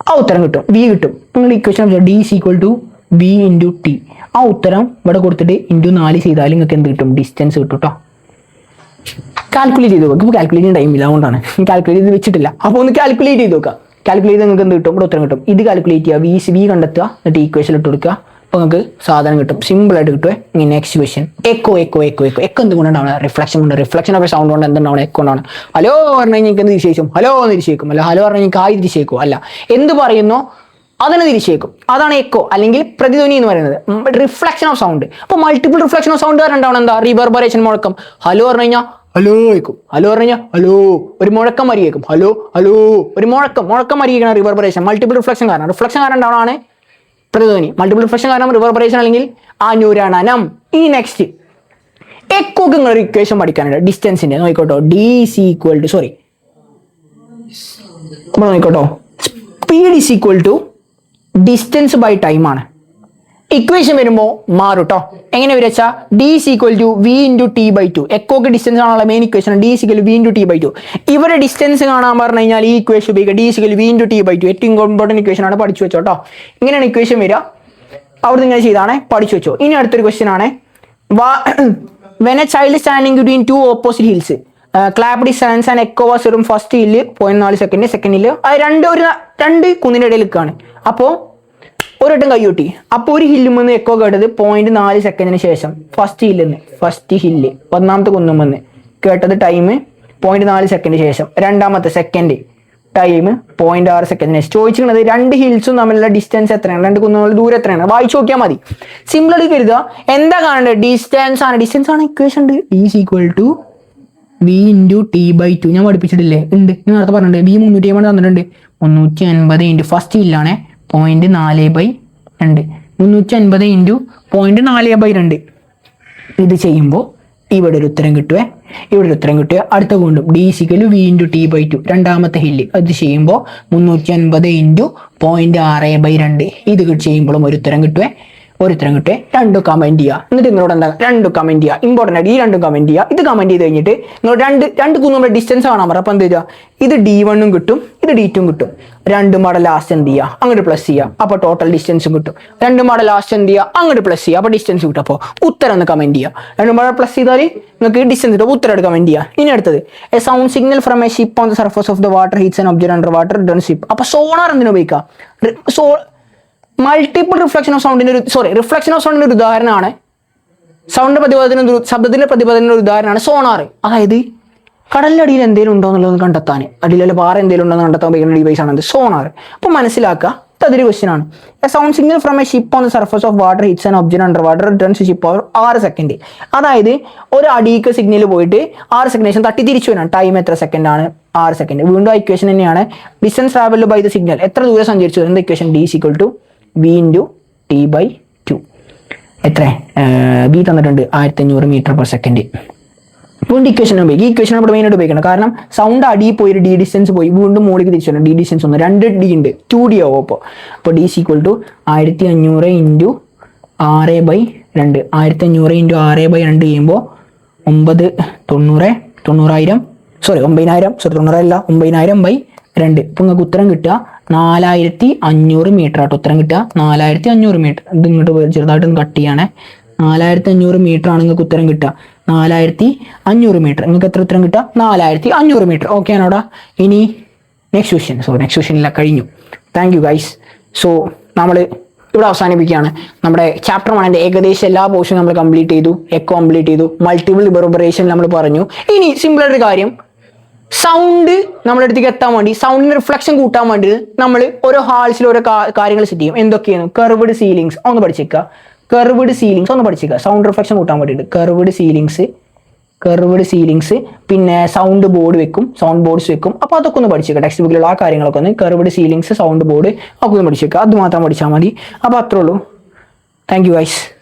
ആ ഉത്തരം കിട്ടും, വി കിട്ടും. നിങ്ങൾ equation D is equal to V into T. ആ ഉത്തരം ഇവിടെ കൊടുത്തിട്ട് ഇൻറ്റു 4 ചെയ്താൽ നിങ്ങൾക്ക് എന്ത് കിട്ടും? ഡിസ്റ്റൻസ് കിട്ടും കേട്ടോ. കാൽക്കുലേറ്റ് ചെയ്ത് നോക്കുക. ഇപ്പോൾ കാൽക്കുലേറ്റിംഗ് ടൈമില്ല, അതുകൊണ്ടാണ് കാൽക്കുലേറ്റ് ചെയ്ത് വെച്ചിട്ടില്ല. അപ്പോൾ ഒന്ന് കാൽക്കുലേറ്റ് ചെയ്ത് നോക്കുക. കാൽക്കുലേറ്റ് ചെയ്ത് നിങ്ങൾക്ക് എന്ത് കിട്ടും? ഇവിടെ ഉത്തരം കിട്ടും. ഇത് കാൽക്കുലേറ്റ് ചെയ്യുക, വി കണ്ടെത്തുക, എന്നിട്ട് ഈക്വേഷൻ ഇട്ട് കൊടുക്കുക. അപ്പോൾ നിങ്ങൾക്ക് സാധനം കിട്ടും, സിമ്പിളായിട്ട് കിട്ടുമേ. ഇനി നെക്സ്റ്റ് ക്വസ്റ്റ്യൻ, എക്കോ എന്തുകൊണ്ടാണ്? റിഫ്ലക്ഷൻ കൊണ്ട്. റിഫ്ലക്ഷൻ ഓഫ് സൗണ്ട് കൊണ്ട് എന്തുണ്ടാവണം? എക്കോ കൊണ്ടാണ്. ഹലോ പറഞ്ഞു കഴിഞ്ഞാൽ എന്ത് തിരിച്ചേക്കും? ഹലോ എന്ന് തിരിച്ചേക്കും. അല്ല ഹലോ പറഞ്ഞു കഴിഞ്ഞാൽ കായ് തിരിച്ചേക്കും. അല്ല, എന്ത് പറയുന്നോ അതിനെ തിരിച്ചേക്കും. അതാണ് എക്കോ അല്ലെങ്കിൽ പ്രതിധ്വനി എന്ന് പറയുന്നത്. Reflection of sound. അപ്പോൾ മൾട്ടിപ്പിൾ റിഫ്ലക്ഷൻ ഓഫ് സൗണ്ട് ഉണ്ടാവണം എന്താ? റിവർബറേഷൻ, മുഴക്കം. ഹലോ പറഞ്ഞു കഴിഞ്ഞാൽ ഹലോ കേൾക്കും. ഹലോ പറഞ്ഞു കഴിഞ്ഞാൽ ഹലോ, ഒരു മുഴക്കം മരി കേൾക്കും. ഹലോ ഒരു മുഴക്കം മരി കേൾക്കണം. റിവർബറേഷൻ മൾട്ടിപ്പിൾ റിഫ്ലക്ഷൻ കാരണം. റിഫ്ലക്ഷൻ കാരണം ഉണ്ടാവണമാണ് പ്രതിധ്വനി. മൾട്ടിപ്പിൾ റിഫ്ലക്ഷൻ കാരണം റിവർബറേഷൻ അല്ലെങ്കിൽ അനുരണനം. ഈ നെക്സ്റ്റ് എക്കോക്ക് നിങ്ങളൊരു ഇക്വേഷൻ പഠിക്കാനുണ്ട് ഡിസ്റ്റൻസിന്റെ. നോക്കിക്കോട്ടോ, ഡി ഈസ് ഈക്വൽ ടു നോക്കിക്കോട്ടോ, speed is equal to distance by time ആണ്. ഇക്വേഷൻ വരുമ്പോൾ മാറും കേട്ടോ. എങ്ങനെ വരച്ചാൽ D is equal to V into T by two. എക്കോക്ക് ഡിസ്റ്റൻസ് ആണുള്ള main equation. D is equal V into T by two. ഇവിടെ ഡിസ്റ്റൻസ് കാണാൻ പറഞ്ഞു കഴിഞ്ഞാൽ ഈ ഇക്വേഷൻ ഉപയോഗിക്കുക. D is equal V into T by two. ഏറ്റവും ഇമ്പോർട്ടൻറ്റ് ഇക്വേഷൻ ആണ്, പഠിച്ചു വെച്ചോ കേട്ടോ. ഇങ്ങനെയാണ് ഇക്വേഷൻ വരിക. അവിടെ ഇങ്ങനെ ചെയ്താണ്, പഠിച്ചു വെച്ചോ. ഇനി അടുത്തൊരു ക്വസ്റ്റ്യൻ ആണ്, when a child standing between two opposite hills clapped distance and echo was വെറും first hill 0.4 second, second hill. അത് രണ്ട് കുന്നിൻ്റെ ഇടയിൽ നിൽക്കുകയാണ്. അപ്പോൾ ഒരട്ടം കൈയൊട്ടി. അപ്പോൾ ഒരു ഹില്ലുമെന്ന് എക്കോ കേട്ടത് 0.4 സെക്കൻഡിന് ശേഷം. ഫസ്റ്റ് ഹില്ല് ഒന്നാമത്തെ കുന്നുമെന്ന് കേട്ടത് ടൈം 0.4 സെക്കൻഡ് ശേഷം. രണ്ടാമത്തെ സെക്കൻഡ് ടൈം 0.6 സെക്കൻഡിന് ശേഷം. ചോദിച്ചിരിക്കുന്നത് രണ്ട് ഹിൽസും തമ്മിലുള്ള ഡിസ്റ്റൻസ് എത്രയാണ്, രണ്ട് കുന്നുകളുടെ ദൂരം എത്രയാണ്. വായിച്ചു നോക്കിയാൽ മതി. സിമ്പിളായിട്ട് കരുതുക. എന്താ കാണേണ്ടത്? ഡിസ്റ്റൻസ് ആണ്. ഇക്വേഷൻ ഉണ്ട്, is equal to V into T by two. ഞാൻ പഠിപ്പിച്ചിട്ടില്ലേ? ഉണ്ട്, ഞാൻ നേരത്തെ പറഞ്ഞിട്ടുണ്ട്. വി 350 തന്നിട്ടുണ്ട്. 350 ഇൻറ്റു ഫസ്റ്റ് ഹില്ലാണേ 0.4/2. 350 ഇൻറ്റു 0.4/2. ഇത് ചെയ്യുമ്പോൾ ഇവിടെ ഒരു ഉത്തരം കിട്ടുവേ. അടുത്ത കൊണ്ടും ഡി സിക്കൽ V into T by two. രണ്ടാമത്തെ ഹില്ല് അത് ചെയ്യുമ്പോൾ 350 ഇൻറ്റു 0.6/2. ഇത് ചെയ്യുമ്പോഴും ഒരു ഉത്തരം കിട്ടുവേ. രണ്ടും കമന്റ് ചെയ്യുക. എന്നിട്ട് നിങ്ങളോട് എന്താ? രണ്ടും കമന്റ് ചെയ്യുക. ഇമ്പോർട്ടൻ്റ് ആയിട്ട് ഈ രണ്ടും കമന്റ് ചെയ്യുക. ഇത് കമന്റ് ചെയ്ത് കഴിഞ്ഞിട്ട് നിങ്ങൾ രണ്ട് കുന്നുകളുടെ ഡിസ്റ്റൻസ് കാണാൻ പറ. അപ്പം എന്ത് ചെയ്യുക? ഇത് D1 കിട്ടും, ഇത് D2 കിട്ടും. രണ്ടും പാടെ ലാസ്റ്റ് എന്ത് ചെയ്യുക? അങ്ങോട്ട് പ്ലസ് ചെയ്യുക. അപ്പോൾ ടോട്ടൽ ഡിസ്റ്റൻസും കിട്ടും. രണ്ടും പാടെ ലാസ്റ്റ് എന്ത് ചെയ്യുക? അങ്ങോട്ട് പ്ലസ് ചെയ്യുക. അപ്പോൾ ഡിസ്റ്റൻസ് കിട്ടും. അപ്പോൾ ഉത്തരം ഒന്ന് കമന്റ് ചെയ്യുക. രണ്ടും പാടെ പ്ലസ് ചെയ്താൽ നിങ്ങൾക്ക് ഡിസ്റ്റൻസ് കിട്ടും. ഉത്തരം കമന്റ് ചെയ്യുക. ഇനി അടുത്തത്, a sound signal from a ship on the surface of the water hits an object under water done ship. അപ്പോൾ സോണാർ എന്തിനു ഉപയോഗിക്കുക? മൾട്ടിപ്പിൾ റിഫ്ലക്ഷൻ ഓഫ് സൗണ്ടിന്റെ റിഫ്ലക്ഷൻ ഓഫ് സൗണ്ടിന്റെ ഒരു ഉദാഹരണമാണ്. ശബ്ദത്തിന്റെ പ്രതിപദത്തിന്റെ ഒരു ഉദാഹരണമാണ് സോണാർ. അതായത് കടലിന്റെ അടിയിൽ എന്തെങ്കിലും ഉണ്ടോ എന്നുള്ളത് കണ്ടെത്താൻ, അടിയിലെ പാറ എന്തെങ്കിലും ഉണ്ടോ എന്ന് കണ്ടെത്താൻ ഉപയോഗിക്കുന്ന ഡിവൈസ് ആണ് സോണാർ. അപ്പോൾ മനസ്സിലാക്കുക, അതൊരു ക്വസ്റ്റ്യൻ ആണ്. A sound signal from a ship on the surface of water hits an object under water returns ship over 6 second. അതായത് ഒരു അടിയിക്ക് സിഗ്നൽ പോയിട്ട് 6 സെക്കൻഡ് ശേഷം തട്ടി തിരിച്ചു വരാം. ടൈം എത്ര സെക്കൻഡ് ആണ്? 6 സെക്കൻഡ്. വീണ്ടും ഇക്വേഷൻ തന്നെയാണ്. Distance travelled by the signal, എത്ര ദൂരം സഞ്ചരിച്ചു വരുന്ന equation D equal to V into T by two. എത്ര വി തന്നിട്ടുണ്ട്? 1500 മീറ്റർ പെർ സെക്കൻഡ്. വീണ്ടും ഇക്വേഷൻ ഉപയോഗിക്കും. ഈ ഇക്വേഷൻ നമ്മുടെ മെയിനായിട്ട് ഉപയോഗിക്കണം. കാരണം സൗണ്ട് അടിയിൽ പോയി ഒരു ഡി ഡിസ്റ്റൻസ് പോയി വീണ്ടും മുകളിലേക്ക് തിരിച്ചു വരണം. ഡി ഡിസ്റ്റൻസ് ഒന്ന് 2D ഉണ്ട്, 2D ആവും. അപ്പോൾ D equal to 1500 into 6/2. 1500 into 6/2 ചെയ്യുമ്പോൾ 9000 2. ഇപ്പം നിങ്ങൾക്ക് ഉത്തരം കിട്ടുക 4500 മീറ്റർ ആട്ടോ. ഉത്തരം കിട്ടുക 4500 മീറ്റർ. ഇത് ഇങ്ങോട്ട് ചെറുതായിട്ടൊന്ന് കട്ട് ചെയ്യണേ. 4500 മീറ്റർ ആണ് നിങ്ങൾക്ക് ഉത്തരം കിട്ടുക. 4500 മീറ്റർ. നിങ്ങൾക്ക് എത്ര ഉത്തരം കിട്ടുക? 4500 മീറ്റർ. ഓക്കെ ആണോടാ? ഇനി നെക്സ്റ്റ് ക്വസ്റ്റ്യൻ ഇല്ല, കഴിഞ്ഞു. Thank you guys. സോ നമ്മൾ ഇവിടെ അവസാനിപ്പിക്കുകയാണ്. നമ്മുടെ ചാപ്റ്റർ 1 ഏകദേശം എല്ലാ പോർഷനും നമ്മൾ കംപ്ലീറ്റ് ചെയ്തു. എക്കോ കംപ്ലീറ്റ് ചെയ്തു. മൾട്ടിപ്പിൾ റിവർബറേഷൻ നമ്മൾ പറഞ്ഞു. ഇനി സിമ്പിളായിട്ടൊരു കാര്യം, സൗണ്ട് നമ്മുടെ അടുത്തേക്ക് എത്താൻ വേണ്ടി സൗണ്ടിന്റെ റിഫ്ലക്ഷൻ കൂട്ടാൻ വേണ്ടി നമ്മൾ ഓരോ ഹാൾസിൽ ഓരോ കാര്യങ്ങൾ സെറ്റ് ചെയ്യും. എന്തൊക്കെയാണ്? കർവ്ഡ് സീലിങ്സ് ഒന്ന് പഠിച്ചേക്കുക. കർവ്ഡ് സീലിങ്സ് ഒന്ന് പഠിച്ചേക്കുക. സൗണ്ട് റിഫ്ലക്ഷൻ കൂട്ടാൻ വേണ്ടിയിട്ട് കർവ്ഡ് സീലിങ്സ് പിന്നെ സൗണ്ട് ബോർഡ് വെക്കും, സൗണ്ട് ബോർഡ്സ് വെക്കും. അപ്പോൾ അതൊക്കെ ഒന്ന് പഠിച്ചേക്കുക. ടെക്സ്റ്റ് ബുക്കിലുള്ള ആ കാര്യങ്ങളൊക്കെ ഒന്ന് കർവ്ഡ് സീലിങ്സ്, സൗണ്ട് ബോർഡ് ഒക്കെ ഒന്ന് പഠിച്ചേക്കുക. അത് മാത്രം പഠിച്ചാൽ മതി. അപ്പോൾ അത്രേ ഉള്ളൂ. Thank you guys.